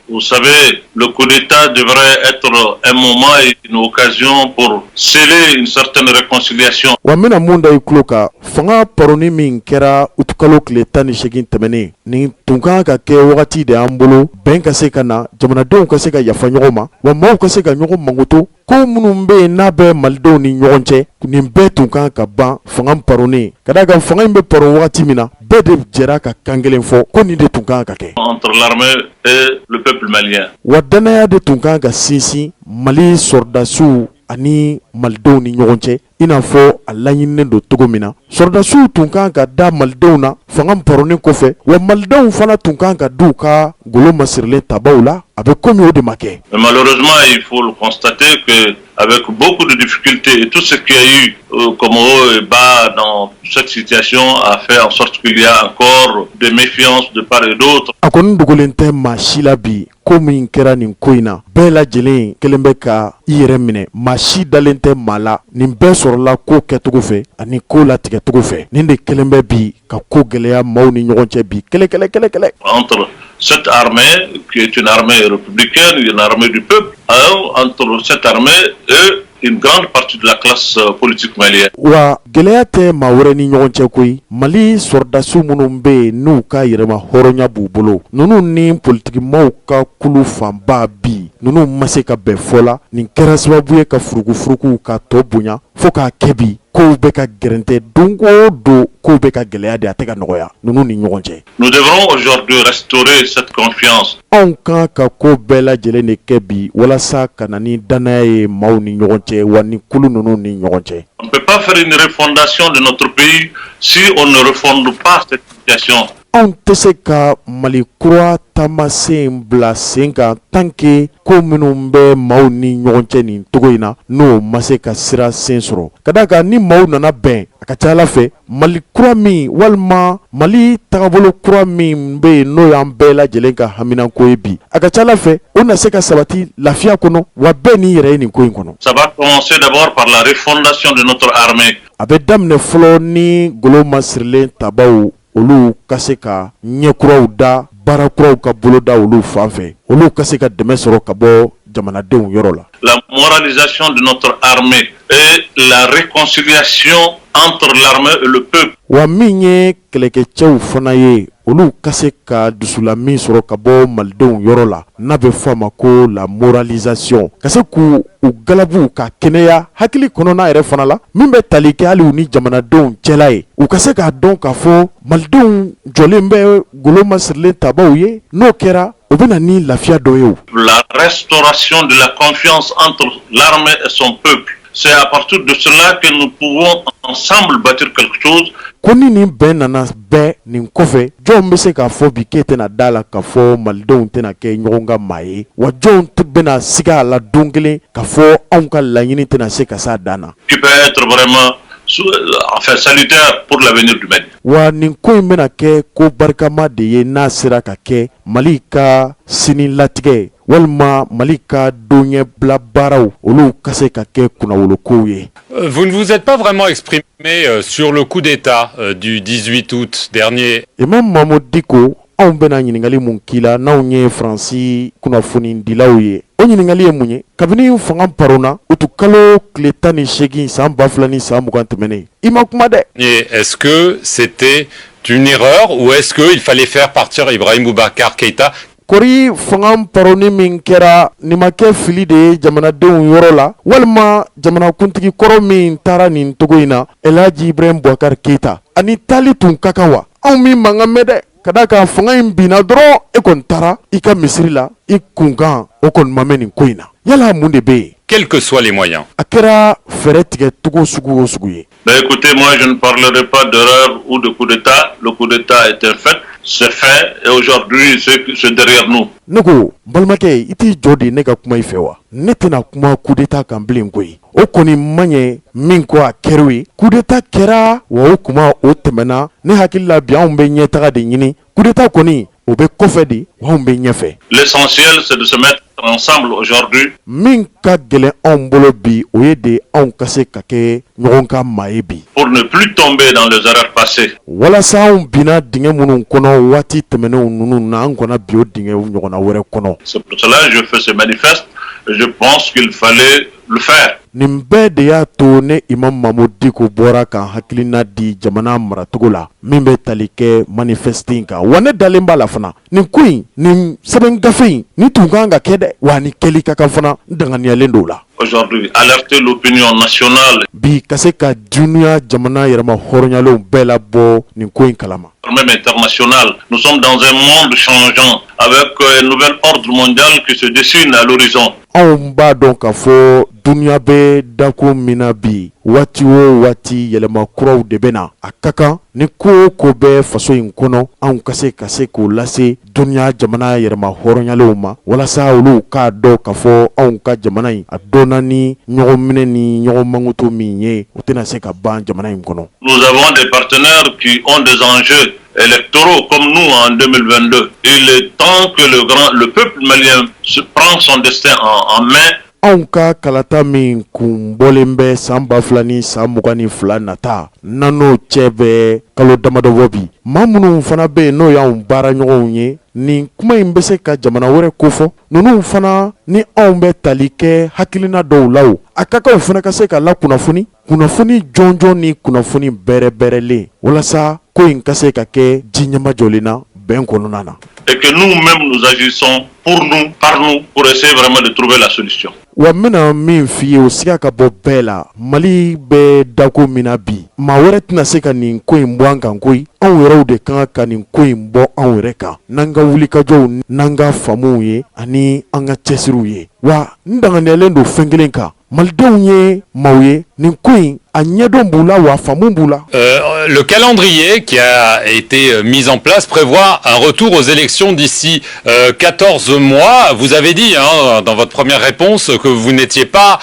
vous savez, le coup d'État devrait être un moment et une occasion pour sceller une certaine réconciliation. Wamena munda ikloka fanga paroni min kera utukalo kile 18 tɛmɛnen ni tun kan ka kɛ wagati de an bolo bɛn ka se ka na jamanadenw ka se ka yafa ɲɔgɔn ma wa maaw ka se ka ɲɔgɔn mangoto ko minnu bɛ yen n'a bɛ malidenw ni ɲɔgɔn cɛ nin bɛɛ tun kan ka ban fanga paroni ka da kan fanga in bɛ paron wagati min na bɛɛ de jɛra ka kan kelen fɔ ko nin de tun kan ka kɛ. Entre l'armée et le peuple malien. Wa danaya de tun kan ka sinsin Mali sɔrdasiw ani malidenw ni ɲɔgɔn cɛ i n'a fɔ a laɲininen don cogo min na sɔrdasiw tun kan ka da malidenw na fanga paronin kɔfɛ wa malidenw fana tun kan ka du ka golo masirilen tabaw la a bɛ komi o de ma kɛ. Malheureusement, il faut le constater que avec beaucoup de difficultés et tout ce qu'il y a eu comme haut et bas dans cette situation a fait en sorte qu'il y a encore de méfiance de part et d'autre. A kɔni dogolen tɛ maa si la bi ko min kɛra nin ko in na bɛɛ lajɛlen kelen bɛ ka i yɛrɛ minɛ maa si dalen tɛ maa la nin bɛɛ sɔrɔla ko kɛcogo fɛ ani ko latigɛcogo fɛ nin de kelen bɛ bi ka ko gɛlɛya maaw ni ɲɔgɔn cɛ bi kɛlɛ. Entre cette armée qui est une armée républicaine, une armée du peuple, entre cette armée et une grande partie de la classe politique malienne. Wa gɛlɛya tɛ maa wɛrɛ ni ɲɔgɔn cɛ koyi Mali sɔrdasiw minnu bɛ yen n'u ka yɛrɛma hɔrɔnya b'u bolo ninnu ni politikimaw ka kulu fanba bi ninnu ma se ka bɛn fɔ la nin kɛra sababu ye ka furugufuruguw ka tɔ bonya fo k'a kɛ bi kow bɛ ka gɛrɛntɛ don o don kow bɛ ka gɛlɛya de a tɛ ka nɔgɔya ninnu ni ɲɔgɔn cɛ. Nous devrons aujourd'hui restaurer cette confiance. Anw kan ka ko bɛɛ lajɛlen de kɛ bi walasa ka na ni danaya ye maaw ni ɲɔgɔn cɛ wa ni kulu ninnu ni ɲɔgɔn cɛ. On ne peut pas faire une refondation de notre pays si on ne refonde pas cette situation. anw tɛ se ka Mali kura taamasen bila sen kan tant que ko minnu bɛ maaw ni ɲɔgɔn cɛ nin togo in na n'o ma se ka sira sen sɔrɔ ka d'a kan ni maaw nana bɛn a ka ca Ala fɛ Mali kura min walima Mali tagabolo kura min bɛ yen n'o y'an bɛɛ lajɛlen ka haminako ye bi a ka ca Ala fɛ o na se ka sabati lafiya kɔnɔ wa bɛɛ n'i yɛrɛ ye nin ko in kɔnɔ. Ça va commencer d'abord par la refondation de notre armée. A bɛ daminɛ fɔlɔ ni golo masirilen tabaw olu ka se ka ɲɛkuraw da baarakuraw ka boloda olu fan fɛ olu ka se ka dɛmɛ sɔrɔ ka bɔ jamanadenw yɔrɔ la. La moralisation de notre armée et la réconciliation entre l'armée et le peuple. Wa min ye kɛlɛkɛcɛw fana ye olu ka se ka dusulamin sɔrɔ ka bɔ malidenw yɔrɔ la n'a bɛ fɔ a ma ko la moralisation ka se k'u galabu ka kɛnɛya hakili kɔnɔna yɛrɛ fana la min bɛ tali kɛ hali u ni jamanadenw cɛla ye u ka se k'a dɔn k'a fɔ malidenw jɔlen bɛ golo masirilen tabaw ye n'o kɛra o bɛ na ni lafiya dɔ ye. La restauration de la confiance entre l'armée et son peuple. C'est à partir de cela que nous pouvons ensemble bâtir quelque chose. Ko ni nin bɛn nana bɛɛ nin kɔfɛ jɔn bɛ se k'a fɔ bi k'e tɛna da la k'a fɔ malidenw tɛna kɛ ɲɔgɔn ka maa ye wa jɔn bɛna sigi a la don kelen k'a fɔ anw ka laɲini tɛna se ka s'a dan na. Qui peut être vraiment enfin salutaire pour l'avenir du Mali. Wa nin ko in bɛna kɛ ko barikama de ye n'a sera ka kɛ Mali ka sini latigɛ walima Mali ka doɲɛ bila baaraw olu ka se ka kɛ kunnawolokow ye. Vous ne vous êtes pas vraiment exprimé sur le coup d'État du 18 août dernier. Imam Mahmoud Dicko anw bɛna ɲininkali mun k'i la n'anw ye Faransi kunnafonidilaw ye o ɲininkali ye mun ye kabini fanga paronna utu kalo tile 18 san 2020 san 20 tɛmɛnen i ma kuma dɛ. Est-ce que c'était une erreur ou est-ce qu'il fallait faire partir Ibrahim Boubacar Keïta? Kori fanga paroni min kɛra nin ma kɛ fili de ye jamanadenw yɔrɔ la walima jamanakuntigi kɔrɔ min taara nin togo in na Elhaji Ibrahim Boubacar Keïta ani taali tun ka kan wa anw min mankan mɛn dɛ ka d'a kan fanga in binna dɔrɔn e kɔni taara i ka misiri la i kunkan o kɔni ma mɛn nin ko in na yala mun de bɛ yen. Quels que soient les moyens. A kɛra fɛrɛ tigɛ togo sugu o sugu ye. Écoutez, moi je ne parlerai pas d'erreur ou de coup d'État. Le coup d'État est un fait, c'est fait et aujourd'hui c'est derrière nous. Ne ko balimakɛ i t'i jɔ de ne ka kuma i fɛ wa ne tɛna kuma coup d'État kan bilen koyi o kɔni man ɲɛ min ko a kɛra ye coup d'État kɛra wa o kuma o tɛmɛna ne hakili la bi anw bɛ ɲɛtaga de ɲini coup d'État kɔni o bɛ kɔfɛ de wa anw bɛ ɲɛfɛ. L'essentiel c'est de se mettre ensemble aujourd'hui. Min ka gɛlɛn anw bolo bi o ye de anw ka se ka kɛ ɲɔgɔn ka maa ye bi. Pour ne plus tomber dans les erreurs passées. Walasa anw binna dingɛ minnu kɔnɔ waati tɛmɛnenw ninnu na an kana bi o dingɛ ɲɔgɔnna wɛrɛ kɔnɔ. C'est pour cela que je fais ce manifeste et je pense qu'il fallait le faire. Nin bɛɛ de y'a to ne Imam Mahmoud Dicko bɔra ka hakilina di jamana maracogo la min bɛ tali kɛ manifeste in kan wa ne dalen b'a la fana nin ko in nin sɛbɛn gafe in ni tun kan ka kɛ dɛ wa ni kɛli ka kan fana n danganiyalen don la. Aujourd'hui, alerter l'opinion nationale. Bi ka se ka dunuya jamana yɛrɛma hɔrɔnyalenw bɛɛ la bɔ nin ko in kalama. Même international, nous sommes dans un monde changeant avec un nouvel ordre mondial qui se dessine à l'horizon. Anw b'a dɔn k'a fɔ dunuya bɛ dako min na bi waati o waati yɛlɛma kuraw de bɛ na a ka kan ni ko o ko bɛ faso in kɔnɔ anw ka se k'o lase dunuya jamana yɛrɛma hɔrɔnyalenw ma walasa olu k'a dɔn k'a fɔ anw ka jamana in a dɔnna ni ɲɔgɔn minɛ ni ɲɔgɔn mankuto min ye o tɛna se ka ban jamana in kɔnɔ. Nous avons des partenaires qui ont des enjeux électoraux comme nous en 2022. Il est temps que le peuple malien prend son destin en main. Anw ka kalata min kun bɔlen bɛ san 2000 ni san 22 nata n'an'o cɛ bɛ kalo damadɔ bɔ bi maa minnu fana bɛ yen n'o y'anw baara ɲɔgɔnw ye nin kuma in bɛ se ka jamana wɛrɛ kofɔ ninnu fana ni anw bɛ tali kɛ hakilina dɔw la o a ka kan o fana ka se ka la kunnafoni jɔnjɔn ni kunnafoni bɛrɛbɛrɛlen walasa ko in ka se ka kɛ ji ɲɛmajɔlen na bɛn kɔnɔna na. Et que nous-mêmes nous agissons pour nous, par nous, pour essayer vraiment de trouver la solution. Wa mina min f'i ye o siga ka bɔ bɛɛ la Mali bɛ dako min na bi maa wɛrɛ tɛna se ka nin ko in bɔ an kan koyi anw yɛrɛw de kan ka nin ko in bɔ anw yɛrɛ kan n'an ka wulikajɔw n'an ka faamuw ye ani an ka cɛsiriw ye wa n danganiyalen don fɛn kelen kan malidenw ye maaw ye nin ko in a ɲɛdɔn b'u la wa a faamu b'u la. Le calendrier qui a été mis en place prévoit un retour aux élections d'ici 14 mois. Vous avez dit dans votre première réponse que vous n'étiez pas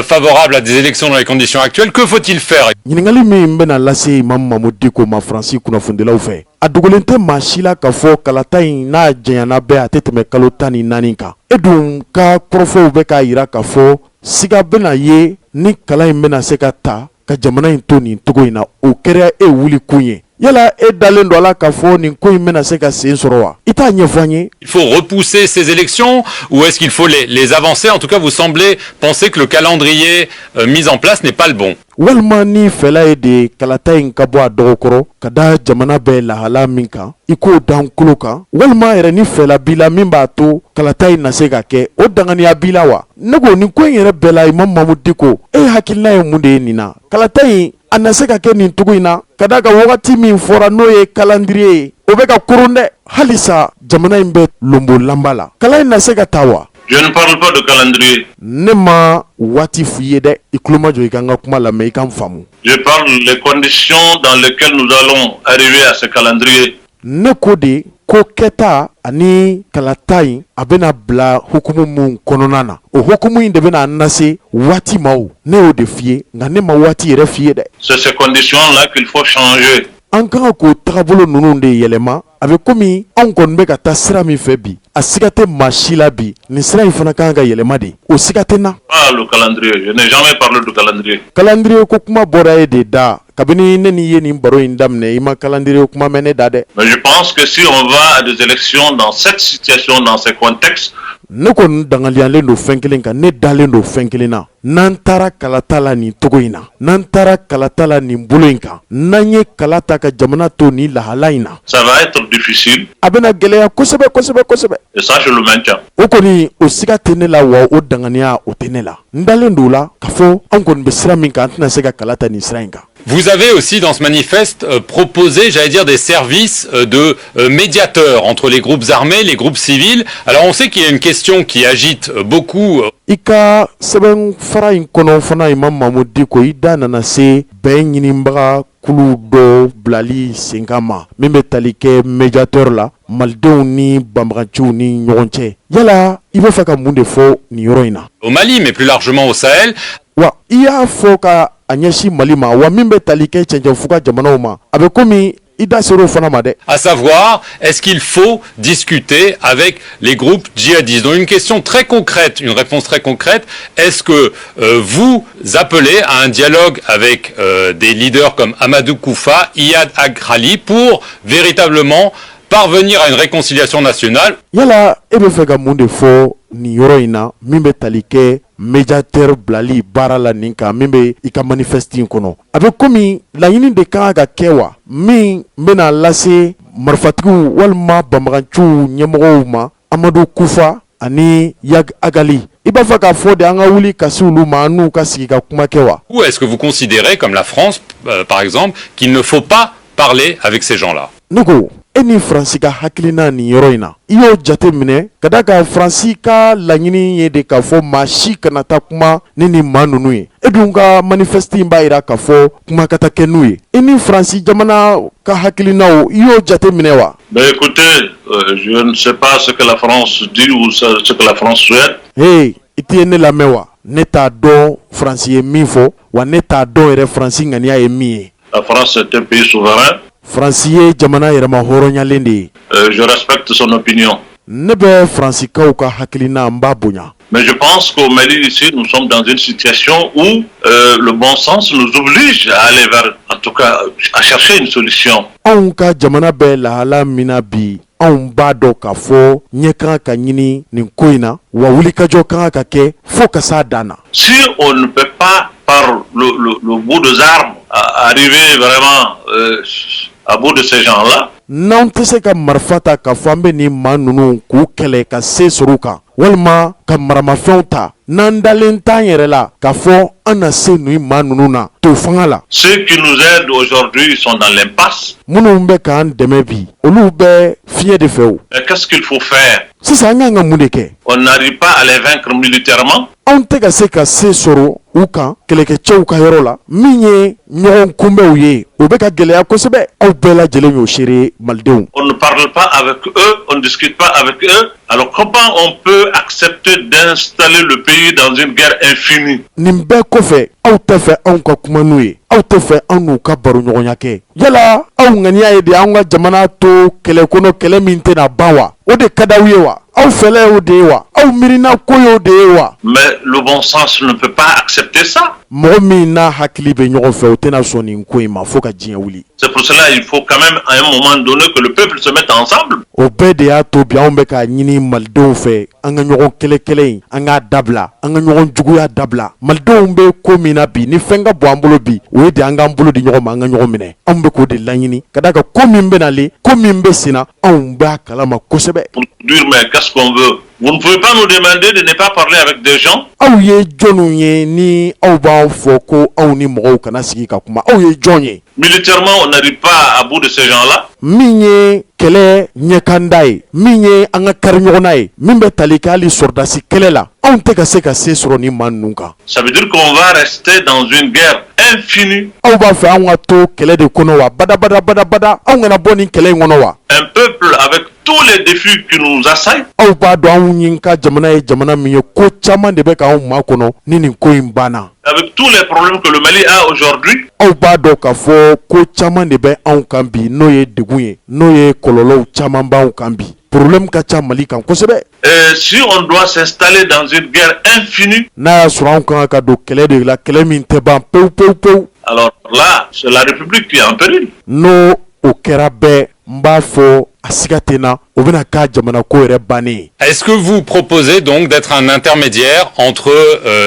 favorable à des élections dans les conditions actuelles. Que faut-il faire? ɲininkali min bɛna lase Imam Mamadu Diko ma Faransi kunnafonidilaw fɛ a dogolen tɛ maa si la k'a fɔ kalata in n'a janyana bɛɛ a tɛ tɛmɛ kalo 14 kan. E dun ka kɔrɔfɔw bɛ k'a yira k'a fɔ siga bɛna ye ni kalan in bɛna se ka ta ka jamana in to nin togo in na o kɛra e wuli kun ye. Yala e dalen do ala k'a fɔ nin ko in bɛna se ka sen sɔrɔ wa? I t'a ɲɛfɔ an ye? Il faut repousser ces élections ou est-ce qu'il faut les avancer? En tout cas, vous semblez penser que le calendrier mis en place n'est pas le bon. Walima ni fɛla ye de kalata in ka bɔ a dɔgɔkɔrɔ ka da jamana bɛɛ lahala min kan i k'o dan kulo kan walima yɛrɛ ni fɛla b'i la min b'a to kalata in na se ka kɛ o danganiya b'i la wa? Ne ko nin ko in yɛrɛ bɛɛ la Imam Mamadu Diko e hakilina ye mun de ye nin na? Kalata in a na se ka kɛ nin togo in na ka da ka wagati min fɔra n'o ye calendrier ye o bɛ ka kurun dɛ. Halisa jamana in bɛ lombo lamba la. Kalan in na se ka taa wa? Je ne parle pas de calendrier. Ne ma waati f'i ye dɛ i tulo ma jɔ i ka n ka kuma lamɛn i ka n faamu. Je parle des conditions dans lesquelles nous allons arriver à ce calendrier. Ne ko de ko kɛta ani kalata in a bɛna bila hukumu mun kɔnɔna na o hukumu in de bɛna nase waati ma o ne y'o de f'i ye nka ne ma waati yɛrɛ f'i ye dɛ. C'est ces conditions-là qu'il faut changer. An kan ka k'o tagabolo ninnu de yɛlɛma a bɛ komi anw kɔni bɛ ka taa sira min fɛ bi a siga tɛ maa si la bi nin sira in fana kan ka yɛlɛma de o siga tɛ n na. Pas le calendrier, je n'ai jamais parlé du calendrier. Calendrier ko kuma bɔra ye de da kabini ne ni ye nin baro in daminɛ i ma calendrier kuma mɛn ne da dɛ. Mais je pense que si on va à des élections dans cette situation, dans ces contextes, ne kɔni dangaliyalen do fɛn kelen kan ne dalen do fɛn kelen na n'an taara kalata la nin togo in na n'an taara kalata la nin bolo in kan n'an ye kala ta ka jamana to nin lahala in na ça va être difficile. a bɛna gɛlɛya kosɛbɛ kosɛbɛ kosɛbɛ. Et ça, je le maintiens. O kɔni o siga tɛ ne la wa o danganiya o tɛ ne la n dalen do la k'a fɔ an kɔni bɛ sira min kan an tɛna se ka kala ta nin sira in kan. Vous avez aussi dans ce manifeste proposé, j'allais dire, des services de médiateurs entre les groupes armés, les groupes civils. Alors on sait qu'il y a une question qui agite beaucoup. I ka sɛbɛn fara in kɔnɔ fana Imam Mamadu Diko i da nana se bɛn ɲinibaga kulu dɔ bilali sen kan ma min bɛ tali kɛ médiateur la malidenw ni banbaganciw ni ɲɔgɔn cɛ. Yala i bɛ fɛ ka mun de fɔ nin yɔrɔ in na? Au Mali, mais plus largement au Sahel. Wa i y'a fɔ ka a ɲɛsin Mali ma wa min bɛ tali kɛ cɛncɛnfuga jamanaw ma a bɛ komi i da ser'o fana ma dɛ. À savoir, est-ce qu'il faut discuter avec les groupes djihadistes? Donc une question très concrète, une réponse très concrète. Est-ce que vous appelez à un dialogue avec des leaders comme Amadou Koufa, Iyad Agrali pour véritablement parvenir à une réconciliation nationale? Yala e bɛ fɛ ka mun de fɔ nin yɔrɔ in na min bɛ tali kɛ médiateur bilali baara la nin kan min bɛ i ka manifeste in kɔnɔ a bɛ komi laɲini de kan ka kɛ wa min bɛna lase marifatigiw walima banbaganciw ɲɛmɔgɔw ma Amadu Kufa ani Yag Agali i b'a fɛ k'a fɔ de an ka wuli ka se olu ma an n'u ka sigi ka kuma kɛ wa? Ou est-ce que vous considérez, comme la France par exemple, qu'il ne faut pas parler avec ces gens-là? Ne ko e ni Faransi ka hakilina nin yɔrɔ in na i y'o jate minɛ ka da ka Faransi ka laɲini ye de k'a fɔ maa si kana taa kuma ni nin maa ninnu ye e dun ka manifeste in b'a yira k'a fɔ kuma ka taa kɛ n'u ye i ni Faransi jamana ka hakilinaw i y'o jate minɛ wa? Ben écoutez, je ne sais pas ce que la France dit ou ce que la France souhaite. Hey, i t'i ne lamɛn wa? Ne t'a dɔn Faransi ye min fɔ wa ne t'a dɔn yɛrɛ Faransi ŋaniya ye min ye. La France est un pays souverain. Faransi ye jamana yɛrɛma hɔrɔnyalen de ye. Je respecte son opinion. Ne bɛ Faransikaw ka hakilina n b'a bonya. Mais je pense qu'au Mali, ici, nous sommes dans une situation où le bon sens nous oblige à aller vers, en tout cas, à chercher une solution. Anw ka jamana bɛ lahala min na bi anw b'a dɔn k'a fɔ ɲɛ kan ka ɲini nin ko in na wa wulikajɔ kan ka kɛ fo ka s'a dan na. Si on ne peut pas, par le bout des armes, arriver vraiment à bout de ces gens-là, n'anw tɛ se ka marifa ta k'a fɔ an bɛ nin maa ninnu k'u kɛlɛ ka se sɔrɔ u kan walima ka maramafɛnw ta n'an dalen t'an yɛrɛ la k'a fɔ an na se nin maa ninnu na to fanga la. Ceux qui nous aident aujourd'hui, ils sont dans l'impasse. minnu bɛ k'an dɛmɛ bi olu bɛ fiɲɛ de fɛ o. Mais qu'est-ce qu'il faut faire? sisan an kan ka mun de kɛ? On n'arrive pas à les vaincre militairement. anw tɛ ka se ka se sɔrɔ u kan kɛlɛkɛcɛw ka yɔrɔ la min ye ɲɔgɔn kunbɛnw ye o bɛ ka gɛlɛya kosɛbɛ. aw bɛɛ lajɛlen y'o seere malidenw. On ne parle pas avec eux, on ne discute pas avec eux. Alors comment on peut accepter d'installer le pays dans une guerre infinie? nin bɛɛ kɔfɛ aw tɛ fɛ anw ka kuma n'u ye aw tɛ fɛ an n'u ka baro ɲɔgɔnya kɛ yala aw ŋaniya ye de an ka jamana to kɛlɛ kɔnɔ kɛlɛ min tɛna ban wa o de ka d'aw ye wa aw fɛlɛ y'o de ye wa aw miirina ko y'o de ye wa. Mais le bon sens ne peut pas accepter ça. mɔgɔ min n'a hakili bɛ ɲɔgɔn fɛ o tɛna sɔn nin ko in ma fo ka diɲɛ wuli. C'est pour cela qu'il faut quand même à un moment donné que le peuple se mette ensemble. o bɛɛ de y'a to bi anw bɛ k'a ɲini malidenw fɛ an ka ɲɔgɔn kɛlɛ in an k'a dabila an ka ɲɔgɔn juguya dabila. malidenw bɛ ko min na bi ni fɛn ka bɔ an bolo bi o ye de an k'an bolo di ɲɔgɔn ma an ka ɲɔgɔn minɛ anw bɛ k'o de laɲini ka d'a kan ko min bɛ nalen ko min bɛ senna anw b'a kalama kosɛbɛ. Pour dire mais qu'est-ce qu'on veut? Vous ne pouvez pas nous demander de ne pas parler avec des gens. aw ye jɔnw ye ni aw b'aw fɔ ko anw ni mɔgɔw kana sigi ka kuma aw ye jɔn ye? Militairement, on n'arrive pas à bout de ces gens-là. min ye kɛlɛ ɲɛkanda ye min ye an ka kari ɲɔgɔnna ye min bɛ tali kɛ hali sɔrɔdasi kɛlɛ la anw tɛ ka se ka se sɔrɔ ni maa ninnu kan. Ça veut dire qu'on va rester dans une guerre infinie. aw b'a fɛ anw ka to kɛlɛ de kɔnɔ wa badabada badabada anw kana bɔ nin kɛlɛ in kɔnɔ wa? Un peuple avec tous les défis qui nous assaillent. aw b'a dɔn anw ye ka jamana ye jamana min ye ko caman de bɛ k'anw makɔnɔ ni nin ko in banna. Avec tous les problèmes que le Mali a aujourd'hui. aw b'a dɔn k'a fɔ ko caman de bɛ anw kan bi n'o ye degun ye n'o ye kɔlɔlɔw caman b'anw kan bi problème ka ca Mali kan kosɛbɛ. Et si on doit s'installer dans une guerre infinie. n'a y'a sɔrɔ anw kan ka don kɛlɛ de la kɛlɛ min tɛ ban pewu pewu pewu. Alors là, c'est la République qui est en péril. n'o o kɛra bɛɛ n b'a fɔ a siga tɛ n na o bɛna k'a jamana ko yɛrɛ bannen ye. Est-ce que vous proposez donc d'être un intermédiaire entre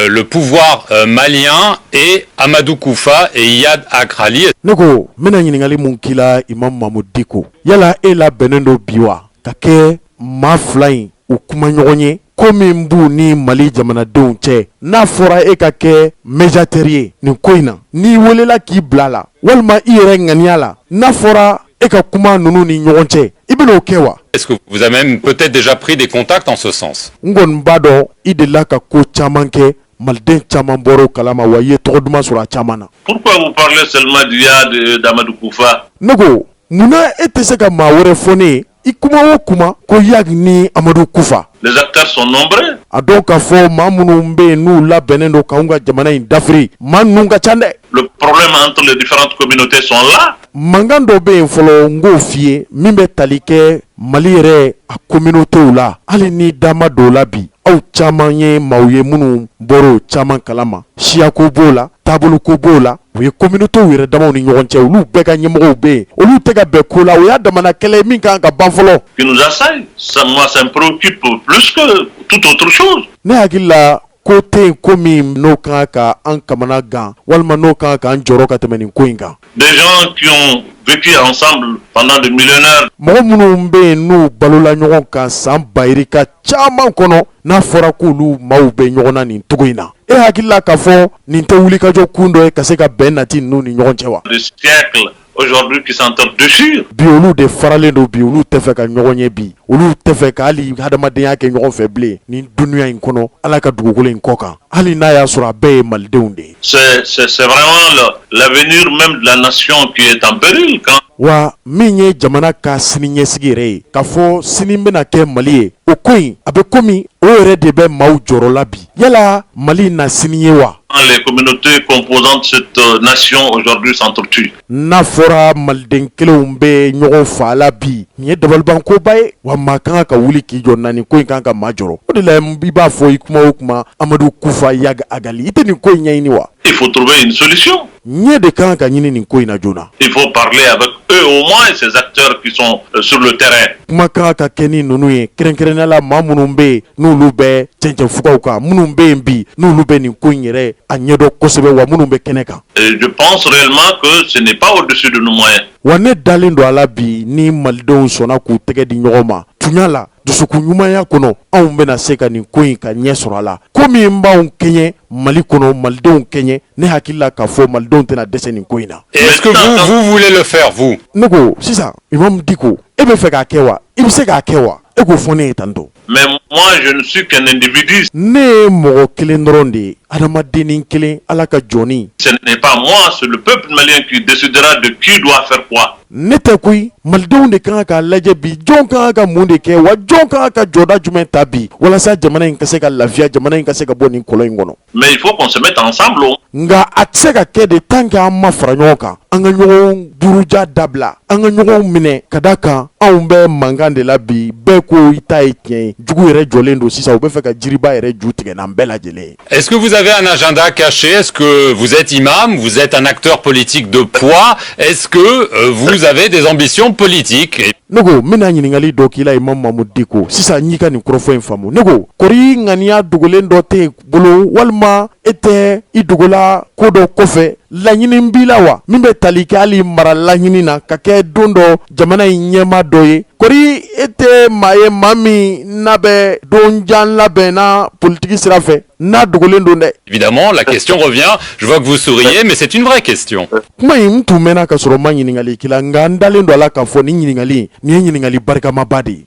le pouvoir malien et Amadou Koufa et Iyad Akrali? ne ko n bɛna ɲininkali mun k'i la Imam Mamud Diko yala e labɛnnen don bi wa ka kɛ maa fila in u kuma ɲɔgɔn ye ko min b'u ni Mali jamanadenw cɛ n'a fɔra e ka kɛ médiateur ye nin ko in na n'i welela k'i bila a la walima i yɛrɛ ŋaniya la n'a fɔra e ka kuma ninnu ni ɲɔgɔn cɛ i bɛn'o kɛ wa? Est-ce que vous avez même peut-être déjà pris des contacts en ce sens? n kɔni b'a dɔn i delila ka ko caman kɛ maliden caman bɔra o kalama wa i ye tɔgɔ duman sɔrɔ a caman na. Pourquoi vous parlez seulement d'Iyad d'Amadou Koufa? ne ko munna e tɛ se ka maa wɛrɛ fɔ ne ye i kuma o kuma ko Iyad ni Amadou Koufa? Les acteurs sont nombreux. a dɔn k'a fɔ maa minnu bɛ yen n'u labɛnnen don k'anw ka jamana in dafiri maa ninnu ka ca dɛ. Le problème entre les différentes communautés sont là. mankan dɔ bɛ yen fɔlɔ n k'o f'i ye min bɛ tali kɛ Mali yɛrɛ a communautéw la hali ni da ma don o la bi aw caman ye maaw ye minnu bɔra o caman kalama siyako b'o la taaboloko b'o la o ye communautéw yɛrɛ damaw ni ɲɔgɔn cɛ olu bɛɛ ka ɲɛmɔgɔw bɛ yen olu tɛ ka bɛn ko la o y'a damana kɛlɛ min kan ka ban fɔlɔ. Qui nous assaillent. Ça, moi, ça me préoccupe plus que toute autre chose. ne hakili la ko tɛ yen ko min n'o kan ka an kamana gan walima n'o kan k'an jɔrɔ ka tɛmɛ nin ko in kan. Des gens qui ont vécu ensemble pendant des millénaires. mɔgɔ minnu bɛ yen n'u balola ɲɔgɔn kan san bayirika caman kɔnɔ n'a fɔra k'olu maaw bɛ ɲɔgɔn na nin cogo in na e hakili la k'a fɔ nin tɛ wulikajɔ kun dɔ ye ka se ka bɛn nati ninnu ni ɲɔgɔn cɛ wa? Des siècles aujourd'hui qui s'entredéchirent. bi olu de faralen don bi olu tɛ fɛ ka ɲɔgɔn ye bi olu tɛ fɛ ka hali hadamadenya kɛ ɲɔgɔn fɛ bilen ni duniya in kɔnɔ ala ka dugukolo in kɔ kan hali n'a y'a sɔrɔ a bɛɛ ye malidenw de ye. C'est vraiment l'avenir même de la nation qui est en péril. Quand wa min ye jamana ka sini ɲɛsigi yɛrɛ ye k'a fɔ sini bɛna kɛ Mali ye o ko in a bɛ komi o yɛrɛ de bɛ maaw jɔrɔ la bi yala Mali na sini ye wa? les communautés composantes de cette nation aujourd'hui s'entretuent. n'a fɔra maliden kelenw bɛ ɲɔgɔn fa la bi nin ye dabalibankoba ye wa maa kan ka wuli k'i jɔ na nin ko in kan ka maa jɔrɔ o de la i b'a fɔ i kuma o kuma Amadou Koufa Iyad Agali i tɛ nin ko in ɲɛɲini wa? Il faut trouver une solution. ɲɛ de kan ka ɲini nin ko in na joona. Il faut parler avec eux au moins, ces acteurs qui sont sur le terrain. kuma kan ka kɛ ni ninnu ye kɛrɛnkɛrɛnnenya la maa minnu bɛ yen n'olu bɛ cɛncɛnfugaw kan minnu bɛ yen bi n'olu bɛ nin ko in yɛrɛ a ɲɛdɔn kosɛbɛ wa minnu bɛ kɛnɛ kan. Et je pense réellement que ce n'est pas au-dessus de nos moyens. wa ne dalen don a la bi ni malidenw sɔnna k'u tɛgɛ di ɲɔgɔn ma tuɲa la dusukun ɲumanya kɔnɔ anw bɛna se ka nin ko in ka ɲɛ sɔrɔ a la ko min b'anw kɛɲɛ Mali kɔnɔ malidenw kɛɲɛ ne hakili la k'a fɔ malidenw tɛna dɛsɛ nin ko in na. Est-ce que vous voulez le faire vous? Ne ko sisan Imam Dicko e bɛ fɛ k'a kɛ wa i bɛ se k'a kɛ wa e k'o fɔ ne ye tantɔ. Mais moi, je ne suis qu'un individu. Ne ye mɔgɔ kelen dɔrɔn de ye adamadennin kelen Ala ka jɔnni. Ce n'est pas moi, c'est le peuple malien qui décidera de qui doit faire quoi. Ne tɛ koyi malidenw de kan k'a lajɛ bi jɔn kan ka mun de kɛ wa jɔn kan ka jɔda jumɛn ta bi walasa jamana in ka se ka lafiya jamana in ka se ka bɔ nin kɔlɔn in kɔnɔ. Mais il faut qu'on se mette ensemble. Nga a tɛ se ka kɛ de tant que an ma fara ɲɔgɔn kan an ka ɲɔgɔn buruja dabila an ka ɲɔgɔn minɛ ka da kan anw bɛ mankan de la bi bɛɛ ko i ta ye tiɲɛ ye jugu yɛrɛ jɔlen don sisan u bɛ fɛ ka jiriba yɛrɛ ju tigɛ n'an bɛɛ lajɛlen. Est-ce que vous avez un agenda caché? Est-ce que vous êtes imam? Vous êtes un acteur politique de poids? Est-ce que vous avez des ambitions politiques? Ne ko n bɛna ɲininkali dɔ k'i la Imam Mamudu Dicko sisan n'i ka nin kɔrɔfɔ in faamu ne ko kɔri ŋaniya dogolen dɔ tɛ bolo walima e tɛ i dogola ko dɔ kɔfɛ laɲini b'i la wa min bɛ tali kɛ hali mara laɲini na ka kɛ don dɔ jamana in ɲɛma dɔ ye kɔri e tɛ maa ye maa min n'a bɛ don jan labɛn na politiki sira fɛ n'a dogolen don dɛ. Évidemment, la question revient. Je vois que vous souriez, mais c'est une vraie question. Kuma in tun mɛnna ka sɔrɔ ma ɲininkali k'i la nka n dalen don a la k'a fɔ ni ɲininkali nin ye ɲininkali barikama de ye.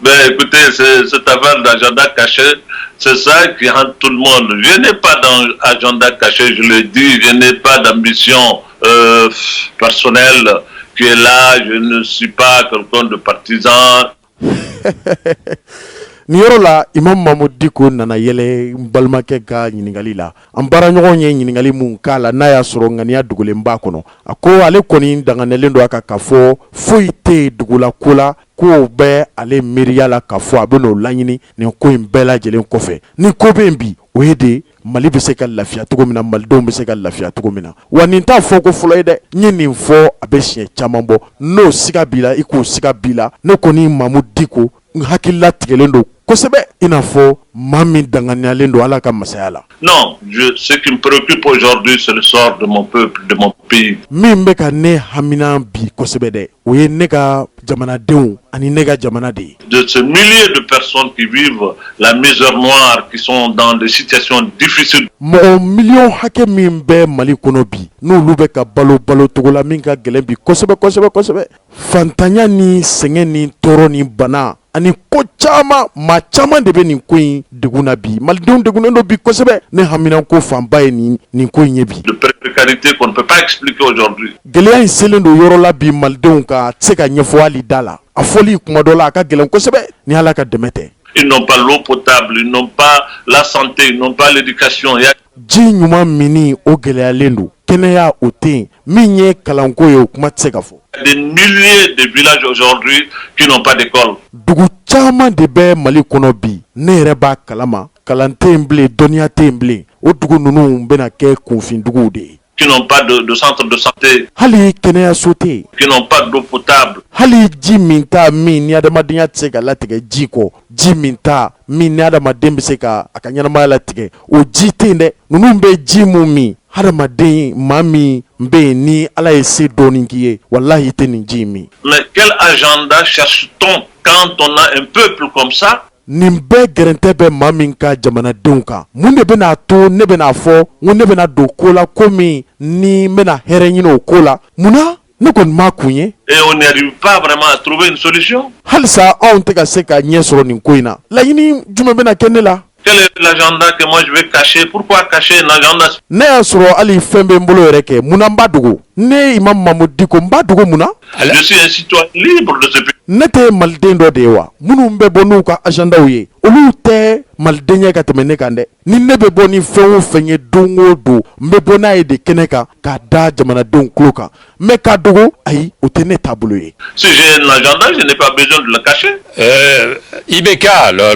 Ben écoutez, cette affaire d'agenda caché, c'est ça qui hante tout le monde. Je n'ai pas d'agenda caché, je le dis, je n'ai pas d'ambition personnelle qui est là, je ne suis pas quelqu'un de partisan. Ni yɔrɔ la Imam Mamudu Dicko nana yɛlɛ n balimakɛ ka ɲininkali la an baaraɲɔgɔn ye ɲininkali mun k'a la n'a y'a sɔrɔ ŋaniya dogolen b'a kɔnɔ a ko ale kɔni danganalen don a kan k'a fɔ foyi tɛ dugula ko la k'o bɛ ale miiriya la k'a fɔ a bɛ n'o laɲini nin ko in bɛɛ lajɛlen kɔfɛ ni ko bɛ yen bi o ye de Mali bɛ se ka lafiya cogo min na malidenw bɛ se ka lafiya cogo min na wa nin t'a fɔ ko fɔlɔ ye dɛ n ye nin fɔ a bɛ siɲɛ caman bɔ n'o siga b'i la i k'o siga b'i la ne kɔni Mamudu Dicko n hakilila tigɛlen don kosɛbɛ i n'a fɔ maa min danganiyalen don Ala ka masaya la. Non, ce qui me préoccupe aujourd'hui, c'est le sort de mon peuple, de mon pays. Min bɛ ka ne hamina bi kosɛbɛ dɛ o ye ne ka jamanadenw ani ne ka jamana de ye. De ces milliers de personnes qui vivent la misère noire, qui sont dans des situations difficiles. Mɔgɔ miliyɔn hakɛ min bɛ Mali kɔnɔ bi n'olu bɛ ka balo cogo la min ka gɛlɛn bi kosɛbɛ fantanya ni sɛgɛn ni tɔɔrɔ ni bana ani ko caman maa caman de bɛ nin ko in degun na bi malidenw degunnen don bi kosɛbɛ ne hamina ko fanba ye nin ko in ye bi. De précarité qu'on ne peut pas expliquer aujourd'hui. Gɛlɛya in selen don yɔrɔ la bi malidenw ka a tɛ se ka ɲɛfɔ hali da la a fɔli kuma dɔ la a ka gɛlɛn kosɛbɛ ni Ala ka dɛmɛ tɛ. Ils n'ont pas l'eau potable, ils n'ont pas la santé, ils n'ont pas l'éducation. Ji ɲuman mini o gɛlɛyalen don kɛnɛya o tɛ yen min ye kalanko ye o kuma tɛ se ka fɔ. Des milliers de villages aujourd'hui qui n'ont pas d'école. Dugu caman de bɛ Mali kɔnɔ bi ne yɛrɛ b'a kalama kalan tɛ yen bilen dɔnniya tɛ yen bilen o dugu ninnu bɛna kɛ kunfinduguw de ye. Qui n'ont pas de centre de santé. Hali kɛnɛyaso tɛ yen. Qui n'ont pas d'eau potable. Hali ji min ta min ni adamadenya tɛ se ka latigɛ ji kɔ ji min ta min ni adamaden bɛ se ka a ka ɲɛnamaya latigɛ o ji tɛ yen dɛ ninnu bɛ ji mun min hadamaden maa min bɛ yen ni Ala ye se dɔɔnin k'i ye walahi i tɛ nin ji min. Mais quel agenda cherche-t-on quand on a un peuple comme ça? Nin bɛɛ gɛrɛntɛ bɛ maa min ka jamanadenw kan mun de bɛna to ne bɛna fɔ n ne bɛna don ko la ko min ni n bɛna hɛrɛ ɲini o ko la munna ne kɔni m'a kun ye. Et on n'arrive pas vraiment à trouver une solution. Halisa anw tɛ ka se ka ɲɛ sɔrɔ nin ko in na laɲini jumɛn bɛna kɛ ne la. Quel est l'agenda que moi je vais cacher? Pourquoi cacher un agenda? Ne y'a sɔrɔ hali fɛn bɛ n bolo yɛrɛ kɛ munna n b'a dogo ne Imam Mamudu Dicko n b'a dogo munna. Je suis un citoyen libre de ce pays. Ne tɛ maliden dɔ de ye wa minnu bɛ bɔ n'u ka agendaw ye olu tɛ malidenya ka tɛmɛ ne kan dɛ ni ne bɛ bɔ ni fɛn o fɛn ye don o don n bɛ bɔ n'a ye de kɛnɛ kan k'a da jamanadenw tulo kan mais k'a dogo ayi o tɛ ne taabolo ye. Si j'ai un agenda, je n'ai pas besoin de le cacher. IBK,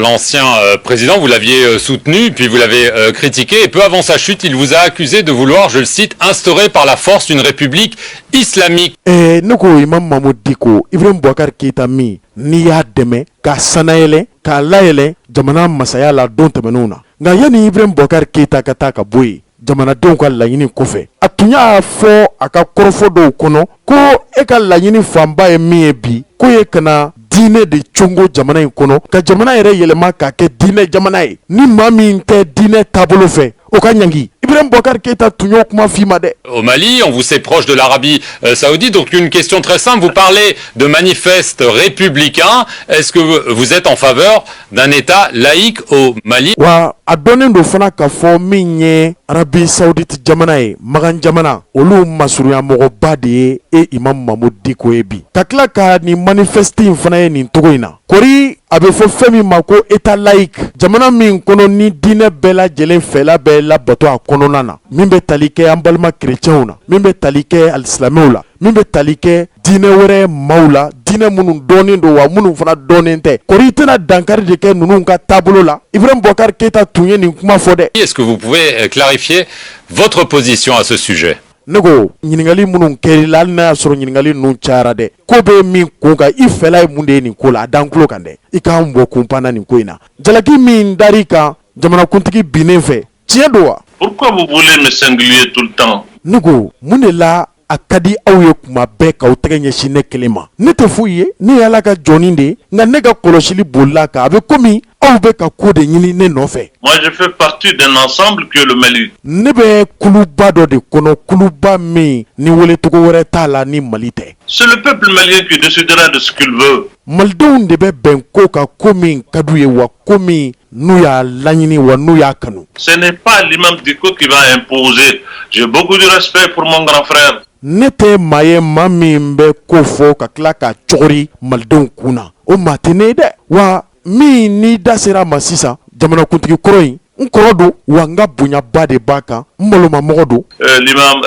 l'ancien président, vous l'aviez soutenu, puis vous l'avez critiqué, et peu avant sa chute, il vous a accusé de vouloir, je le cite, instaurer par la force une république islamique. Ne ko Imam Mamudu Dicko Ibrahim Boubacar Keïta min n'i y'a dɛmɛ k'a sanayɛlɛ k'a layɛlɛ jamana masaya la don tɛmɛnenw na nka yanni Ibrahim Boubacar Keïta ka taa ka bɔ yen jamanadenw ka laɲini kɔfɛ a tun y'a fɔ a ka kɔrɔfɔ dɔw kɔnɔ ko e ka laɲini fanba ye min ye bi ko ye kana diinɛ de congo jamana in kɔnɔ ka jamana yɛrɛ yɛlɛma k'a kɛ diinɛ jamana ye ni maa min tɛ diinɛ taabolo fɛ o ka ɲangi Ibrahim Boubacar Keïta tun y'o kuma f'i ma dɛ. Au Mali, on vous sait proche de l'Arabie Saoudite, donc une question très simple. Vous parlez de manifestes républicains. Est-ce que vous êtes en faveur d'un État laïque au Mali? Wa a dɔnnen do fana k'a fɔ min ye Arabie Saoudite jamana ye Magan jamana olu masurunya mɔgɔba de ye Imam Mahmoud Dicko ye bi ka tila ka nin manifeste in fana ye nin togo in na kori a bɛ fɔ fɛn min ma ko État laïque jamana min kɔnɔ ni diinɛ bɛɛ lajɛlen fɛla bɛ labato a kɔnɔna na min bɛ tali kɛ an balima chrétienw na min bɛ tali kɛ alisilamɛw la min bɛ tali kɛ diinɛ wɛrɛ maaw la diinɛ minnu dɔnnen do wa minnu fana dɔnnen tɛ kori tɛna dankari de kɛ ninnu ka taabolo la Ibrahim Boubacar Keïta tun ye nin kuma fɔ dɛ. Est-ce que vous pouvez clarifier votre position à ce sujet? Ne ko ɲininkali minnu kɛr'i la hali n'a y'a sɔrɔ ɲininkali ninnu cayara dɛ ko bɛ min kun kan i fɛla ye mun de ye nin ko la a dan tulo kan dɛ i k'an bɔ kun panna nin ko in na jalaki min dar'i kan jamanakuntigi binnen fɛ tiɲɛ don wa. Pourquoi vous voulez me singulier tout le temps? Ne ko mun de la a ka di aw ye kuma bɛɛ k'aw tɛgɛ ɲɛsin ne kelen ma ne tɛ foyi ye ne y'ala ka jɔnni de ye nka ne ka kɔlɔsili bolila kan a bɛ komi aw bɛ ka ko de ɲini ne nɔfɛ. Moi je fais partie d'un ensemble que le Mali. Ne bɛ kuluba dɔ de kɔnɔ kuluba min ni welecogo wɛrɛ t'a la ni Mali tɛ. C'est le peuple malien qui décidera de ce qu'il veut. Malidenw de bɛ bɛn ko kan ko min ka d'u ye wa ko min n'u y'a laɲini wa n'u y'a kanu. Ce n'est pas l'imam Dicko qui va imposer. J'ai beaucoup de respect pour mon grand frère. Ne tɛ maa ye maa min bɛ ko fɔ ka tila ka cɔgɔri malidenw kun na o maa tɛ ne ye dɛ wa min n'i da sera a ma sisan jamanakuntigi kɔrɔ in n kɔrɔ don wa n ka bonyaba de b'a kan n malomamɔgɔ don. L'imam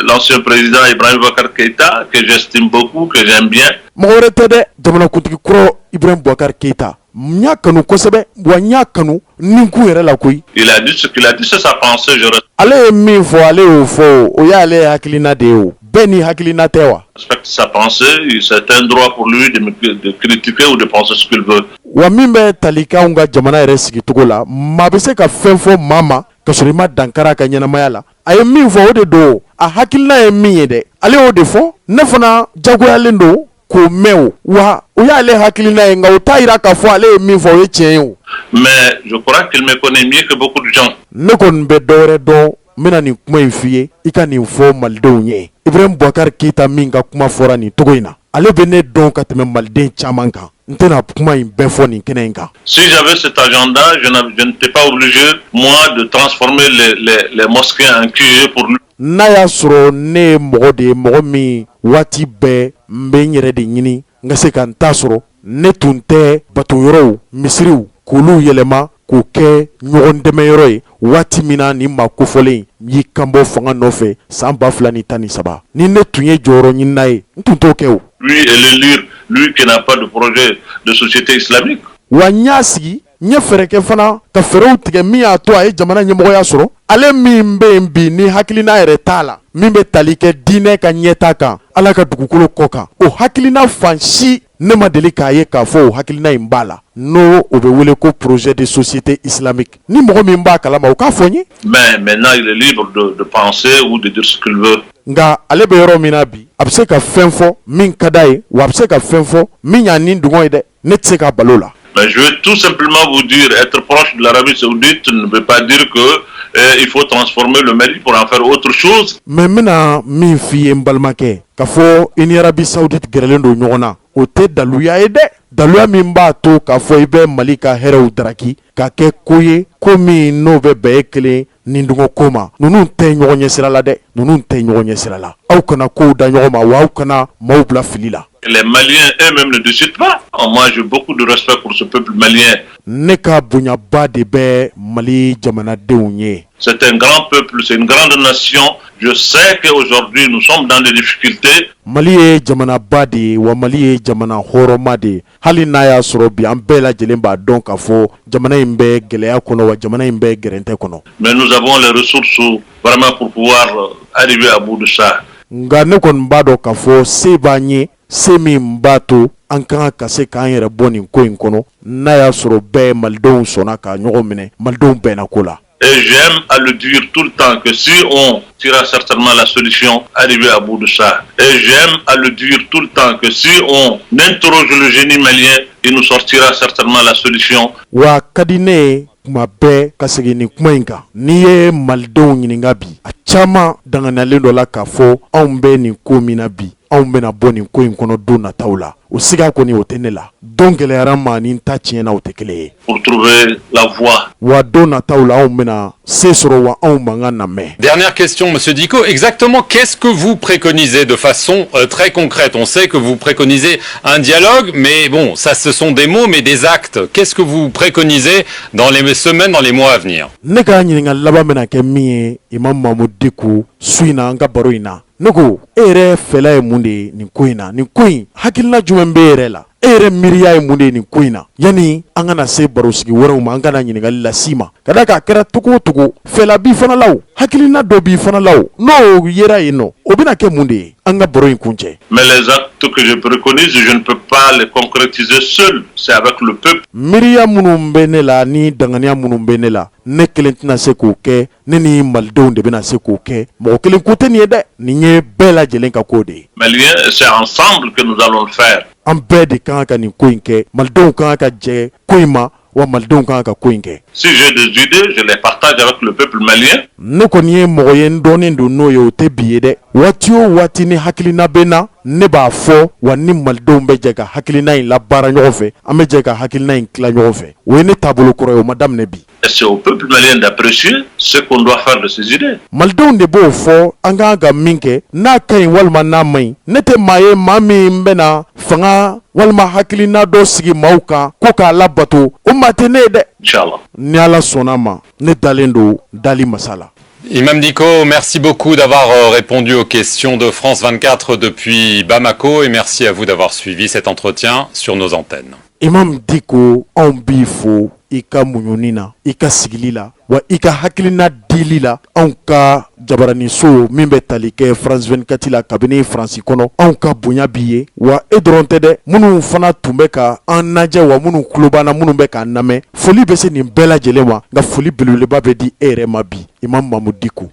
l'ancien président Ibrahim Boubacar Keïta que j'estime beaucoup, que j'aime bien. Mɔgɔ wɛrɛ tɛ dɛ jamanakuntigi kɔrɔ Ibrahim Boubacar Keïta n y'a kanu kosɛbɛ wa n y'a kanu ni kun yɛrɛ la koyi. Il a dit ce qu'il a dit, c'est sa pensée. Ale ye min fɔ ale y'o fɔ o y'ale hakilina de ye o bɛɛ ni hakilina tɛ wa. Respecte sa pensée, c'est un droit pour lui de critiquer ou de penser ce qu'il veut. Wa min bɛ tali kɛ anw ka jamana yɛrɛ sigicogo la maa bɛ se ka fɛn fɔ maa ma ka sɔrɔ i ma dankari a ka ɲɛnamaya la a ye min fɔ o de don a hakilina ye min ye dɛ ale y'o de fɔ ne fana jagoyalen don k'o mɛn o wa o y'ale hakilina ye nka o t'a yira k'a fɔ ale ye min fɔ o ye tiɲɛ ye o. Mais je crois qu'il me connaît mieux que beaucoup de gens. Ne kɔni bɛ dɔwɛrɛ dɔn n bɛna nin kuma in f'i ye i ka nin fɔ malidenw ye Ibrahim Boubacar Keïta min ka kuma fɔra nin togo in na ale bɛ ne dɔn ka tɛmɛ maliden caman kan n tɛna kuma in bɛɛ fɔ nin kɛnɛ in kan. Si j'avais cet agenda, je n'étais pas obligé, moi, de transformer les mosquées en QG pour lui. N'a y'a sɔrɔ ne ye mɔgɔ de ye mɔgɔ min waati bɛɛ n bɛ n yɛrɛ de ɲini n ka se ka n ta sɔrɔ ne tun tɛ batoyɔrɔw misiriw k'olu yɛlɛma k'o kɛ ɲɔgɔn dɛmɛyɔrɔ ye waati min na nin maa kofɔlen y'i kanbɔ fanga nɔfɛ san 2013 ni ne tun ye jɔyɔrɔ ɲinina ye n tun t'o kɛ o. Lui et l'élire, lui qui n'a pas de projet de société islamique. Wa n y'a sigi n ye fɛɛrɛ kɛ fana ka fɛɛrɛw tigɛ min y'a to a ye jamana ɲɛmɔgɔya sɔrɔ ale min bɛ yen bi ni hakilina yɛrɛ t'a la min bɛ tali kɛ diinɛ ka ɲɛta kan ala ka dugukolo kɔ kan o hakilina fan si ne ma deli k'a ye k'a fɔ o hakilina in b'a la n'o o bɛ wele ko projet de société islamique ni mɔgɔ min b'a kalama o k'a fɔ n ye. Mais maintenant il est libre de penser ou de dire ce qu'il veut. Nka ale bɛ yɔrɔ min na bi a bɛ se ka fɛn fɔ min ka d'a ye wa a bɛ se ka fɛn fɔ min y'a ni dungɔ ye dɛ ne tɛ se k'a balo la. Mais je veux tout simplement vous dire, être proche de l'Arabie Saoudite ne veut pas dire que il faut transformer le Mali pour en faire autre chose. Mais mina min f'i ye n balimakɛ k'a fɔ i ni Arabie Saoudite gɛrɛlen don ɲɔgɔn na o tɛ daluya ye dɛ daluya min b'a to k'a fɔ i bɛ Mali ka hɛrɛw daraki k'a kɛ ko ye ko min n'o bɛ bɛn e kelen nin dungɔ ko ma ninnu tɛ ɲɔgɔn ɲɛ sira la dɛ ninnu tɛ ɲɔgɔn ɲɛ sira la aw kana kow da ɲɔgɔn ma wa aw kana maaw bila fili la. Les Maliens eux-mêmes ne décident pas. Moi, j'ai beaucoup de respect pour ce peuple malien. Ne ka bonyaba de bɛ Mali jamanadenw ye. C'est un grand peuple, c'est une grande nation. Je sais qu'aujourd'hui, nous sommes dans des difficultés. Mali ye jamanaba de ye wa Mali ye jamana hɔrɔnma de ye hali n'a y'a sɔrɔ bi an bɛɛ lajɛlen b'a dɔn k'a fɔ jamana in bɛ gɛlɛya kɔnɔ wa jamana in bɛ gɛrɛntɛ kɔnɔ. Mais nous avons les ressources vraiment pour pouvoir arriver à bout de ça. Nka ne kɔni b'a dɔn k'a fɔ se b'an ye se min b'a to an kan ka se k'an yɛrɛ bɔ nin ko in kɔnɔ n'a y'a sɔrɔ bɛɛ malidenw sɔnna ka ɲɔgɔn minɛ malidenw bɛnna ko la. Et j'aime à le dire tout le temps que si on tirera certainement la solution, arriver à bout de ça. Et j'aime à le dire tout le temps que si on interroge le génie malien, il nous sortira certainement la solution. Wa kadine kuma bɛɛ ka segin nin kuma in kan n'i ye malidenw ɲininka bi a caman danganalen dɔ la k'a fɔ anw bɛ nin ko min na bi anw bɛna bɔ nin ko in kɔnɔ don nataw la o siga kɔni o tɛ ne la don gɛlɛyara ma ni n ta tiɲɛna o tɛ kelen ye. Pour trouver la voie. Wa don nataw la anw bɛna se sɔrɔ wa anw mankan na mɛn. Dernière question, Monsieur Dicko. Exactement, qu'est-ce que vous préconisez de façon très concrète? On sait que vous préconisez un dialogue, mais bon, ça ce sont des mots, mais des actes. Qu'est-ce que vous préconisez dans les semaines, dans les mois à venir? Ne ka ɲininka laban bɛna kɛ min ye Imam Mamudu Dicko su in na an ka baro in na ne ko e yɛrɛ fɛla ye mun de ye nin ko in na nin ko in hakilina jumɛn bɛ e yɛrɛ la e yɛrɛ miiriya ye mun de ye nin ko in na yanni an kana se barosigi wɛrɛw ma an kana ɲininkali las'i ma ka da k'a kɛra togo o togo fɛla b'i fana la o hakilina dɔ b'i fana la o n'o yera yen nɔ o bɛna kɛ mun de ye an ka baro in kuncɛ. Mais les actes que je préconise, je ne peux pas les concrétiser seul. C'est avec le peuple. Miiriya minnu bɛ ne la ni danganiya minnu bɛ ne la ne kelen tɛna se k'o kɛ ne ni malidenw de bɛna se k'o kɛ mɔgɔ kelen ko tɛ nin ye dɛ nin ye bɛɛ lajɛlen ka ko de ye. Maliens, c'est ensemble que nous allons le faire. An bɛɛ de kan ka nin ko in kɛ malidenw kan ka jɛ ko in ma wa malidenw kan ka ko in kɛ. Si j'ai des idées, je les partage avec le peuple malien. Ne kɔni ye mɔgɔ ye n dɔnnen don n'o ye o tɛ bi ye dɛ waati o waati ni hakilina bɛ n na ne b'a fɔ wa ni malidenw bɛ jɛ ka hakilina in labaara ɲɔgɔn fɛ an bɛ jɛ ka hakilina in tila ɲɔgɔn fɛ o ye ne taabolo kɔrɔ ye o ma daminɛ bi. Et c'est au peuple malien d'apprécier ce qu'on doit faire de ses idées. Malidenw de b'o fɔ an kan ka min kɛ n'a ka ɲi walima n'a man ɲi ne tɛ maa ye maa min bɛna fanga walima hakilina dɔ sigi maaw kan ko k'a labato o maa tɛ ne ye dɛ. Inch'Allah. Ni Ala sɔnna ma ne dalen don dali masa la. Imam Dicko, merci beaucoup d'avoir répondu aux questions de France 24 depuis Bamako et merci à vous d'avoir suivi cet entretien sur nos antennes. Imam Dicko, anw b'i fo i ka muɲuni na i ka sigili la wa i ka hakilina dili la anw ka jabaraniso min bɛ tali kɛ France 24 la kabini Faransi kɔnɔ anw ka bonya b'i ye wa e dɔrɔn tɛ dɛ minnu fana tun bɛ ka an lajɛ wa minnu tulo b'an na minnu bɛ k'an lamɛn foli bɛ se nin bɛɛ lajɛlen ma nka foli belebeleba bɛ di e yɛrɛ ma bi Imam Mamudu Dicko.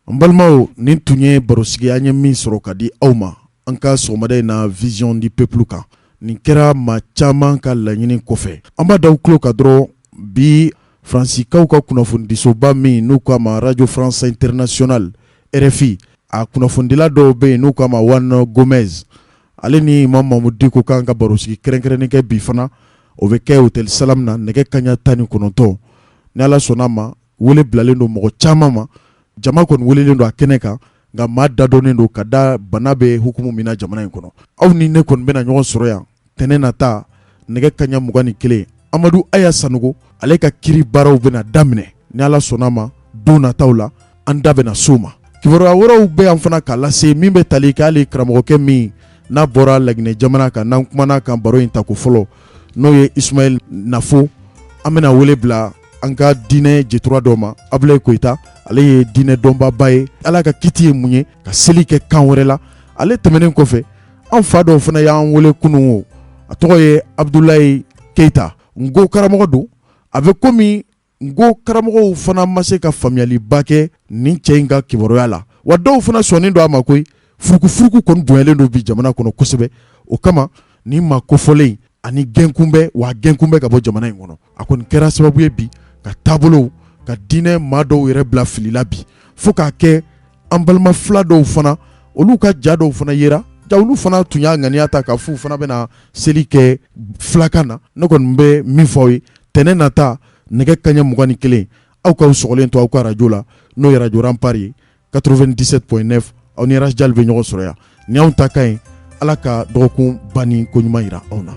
An balimaw nin tun ye barosigi an ye min sɔrɔ ka di aw ma an ka sɔgɔmada in na vision du peuple kan nin kɛra maa caman ka laɲini kɔfɛ an b'a da u tulo kan dɔrɔn bi Fransikaw ka kunnafonidisoba min n'u k'a ma Radio France Internationale RFI a kunnafonidila dɔw bɛ yen n'u k'a ma Wan Gomez ale ni Imam Mamudu Dicko kan ka barosigi kɛrɛnkɛrɛnnen kɛ bi fana o bɛ kɛ Hôtel Salam na nɛgɛ kaɲa 19 ni Ala sɔnna ma wele bilalen don mɔgɔ caman ma jama kɔni welelen don a kɛnɛ kan nka maa dadɔnnen don ka da bana bɛ hukumu min na jamana in kɔnɔ aw ni ne kɔni bɛna ɲɔgɔn sɔrɔ yan tɛnɛ nata nɛgɛ kaɲa 21 Amadu Aya Sanogo ale ka kiri baaraw bɛna daminɛ ni Ala sɔnna ma don nataw la an da bɛna s'o ma kibaruya wɛrɛw bɛ yan fana k'a lase min bɛ tali kɛ hali karamɔgɔkɛ min n'a bɔra Laginɛ jamana kan n'an kumana kan baro in ta ko fɔlɔ n'o ye Ismaël Nafo an bɛna wele bila an ka diinɛ jetura dɔ ma Abulaye Koyita ale ye diinɛ dɔnbaba ye Ala ka kiti ye mun ye ka seli kɛ kan wɛrɛ la ale tɛmɛnen kɔfɛ an fa dɔw fana y'an wele kunun o a tɔgɔ ye Abdoulaye Keita ngo karamɔgɔ don a bɛ komi ngo karamɔgɔw fana ma se ka faamuyaliba kɛ nin cɛ in ka kibaruya la wa dɔw fana sɔnnen don a ma koyi furukufuruku kɔni bonyalen don bi jamana kɔnɔ kosɛbɛ o kama nin ma kofɔlen ani gɛnkunbɛ wa gɛnkunbɛ ka bɔ jamana in kɔnɔ a kɔni kɛra sababu ye bi ka taabolow ka diinɛ maa dɔw yɛrɛ bila filila bi fo k'a kɛ an balima fila dɔw fana olu ka ja dɔw fana yera ja olu fana tun y'a ŋaniya ta ka fu fana bɛna seli kɛ filakan na ne kɔni bɛ min fɔ aw ye tɛnɛ nata nɛgɛ kaɲɛ 21 aw k'aw sɔgɔlen to aw ka radio la n'o ye radio Rampart ye 97.9 aw ni Rajal bɛ ɲɔgɔn sɔrɔ yan ni anw ta ka ɲi Ala ka dɔgɔkun ban ni ko ɲuman yira aw na.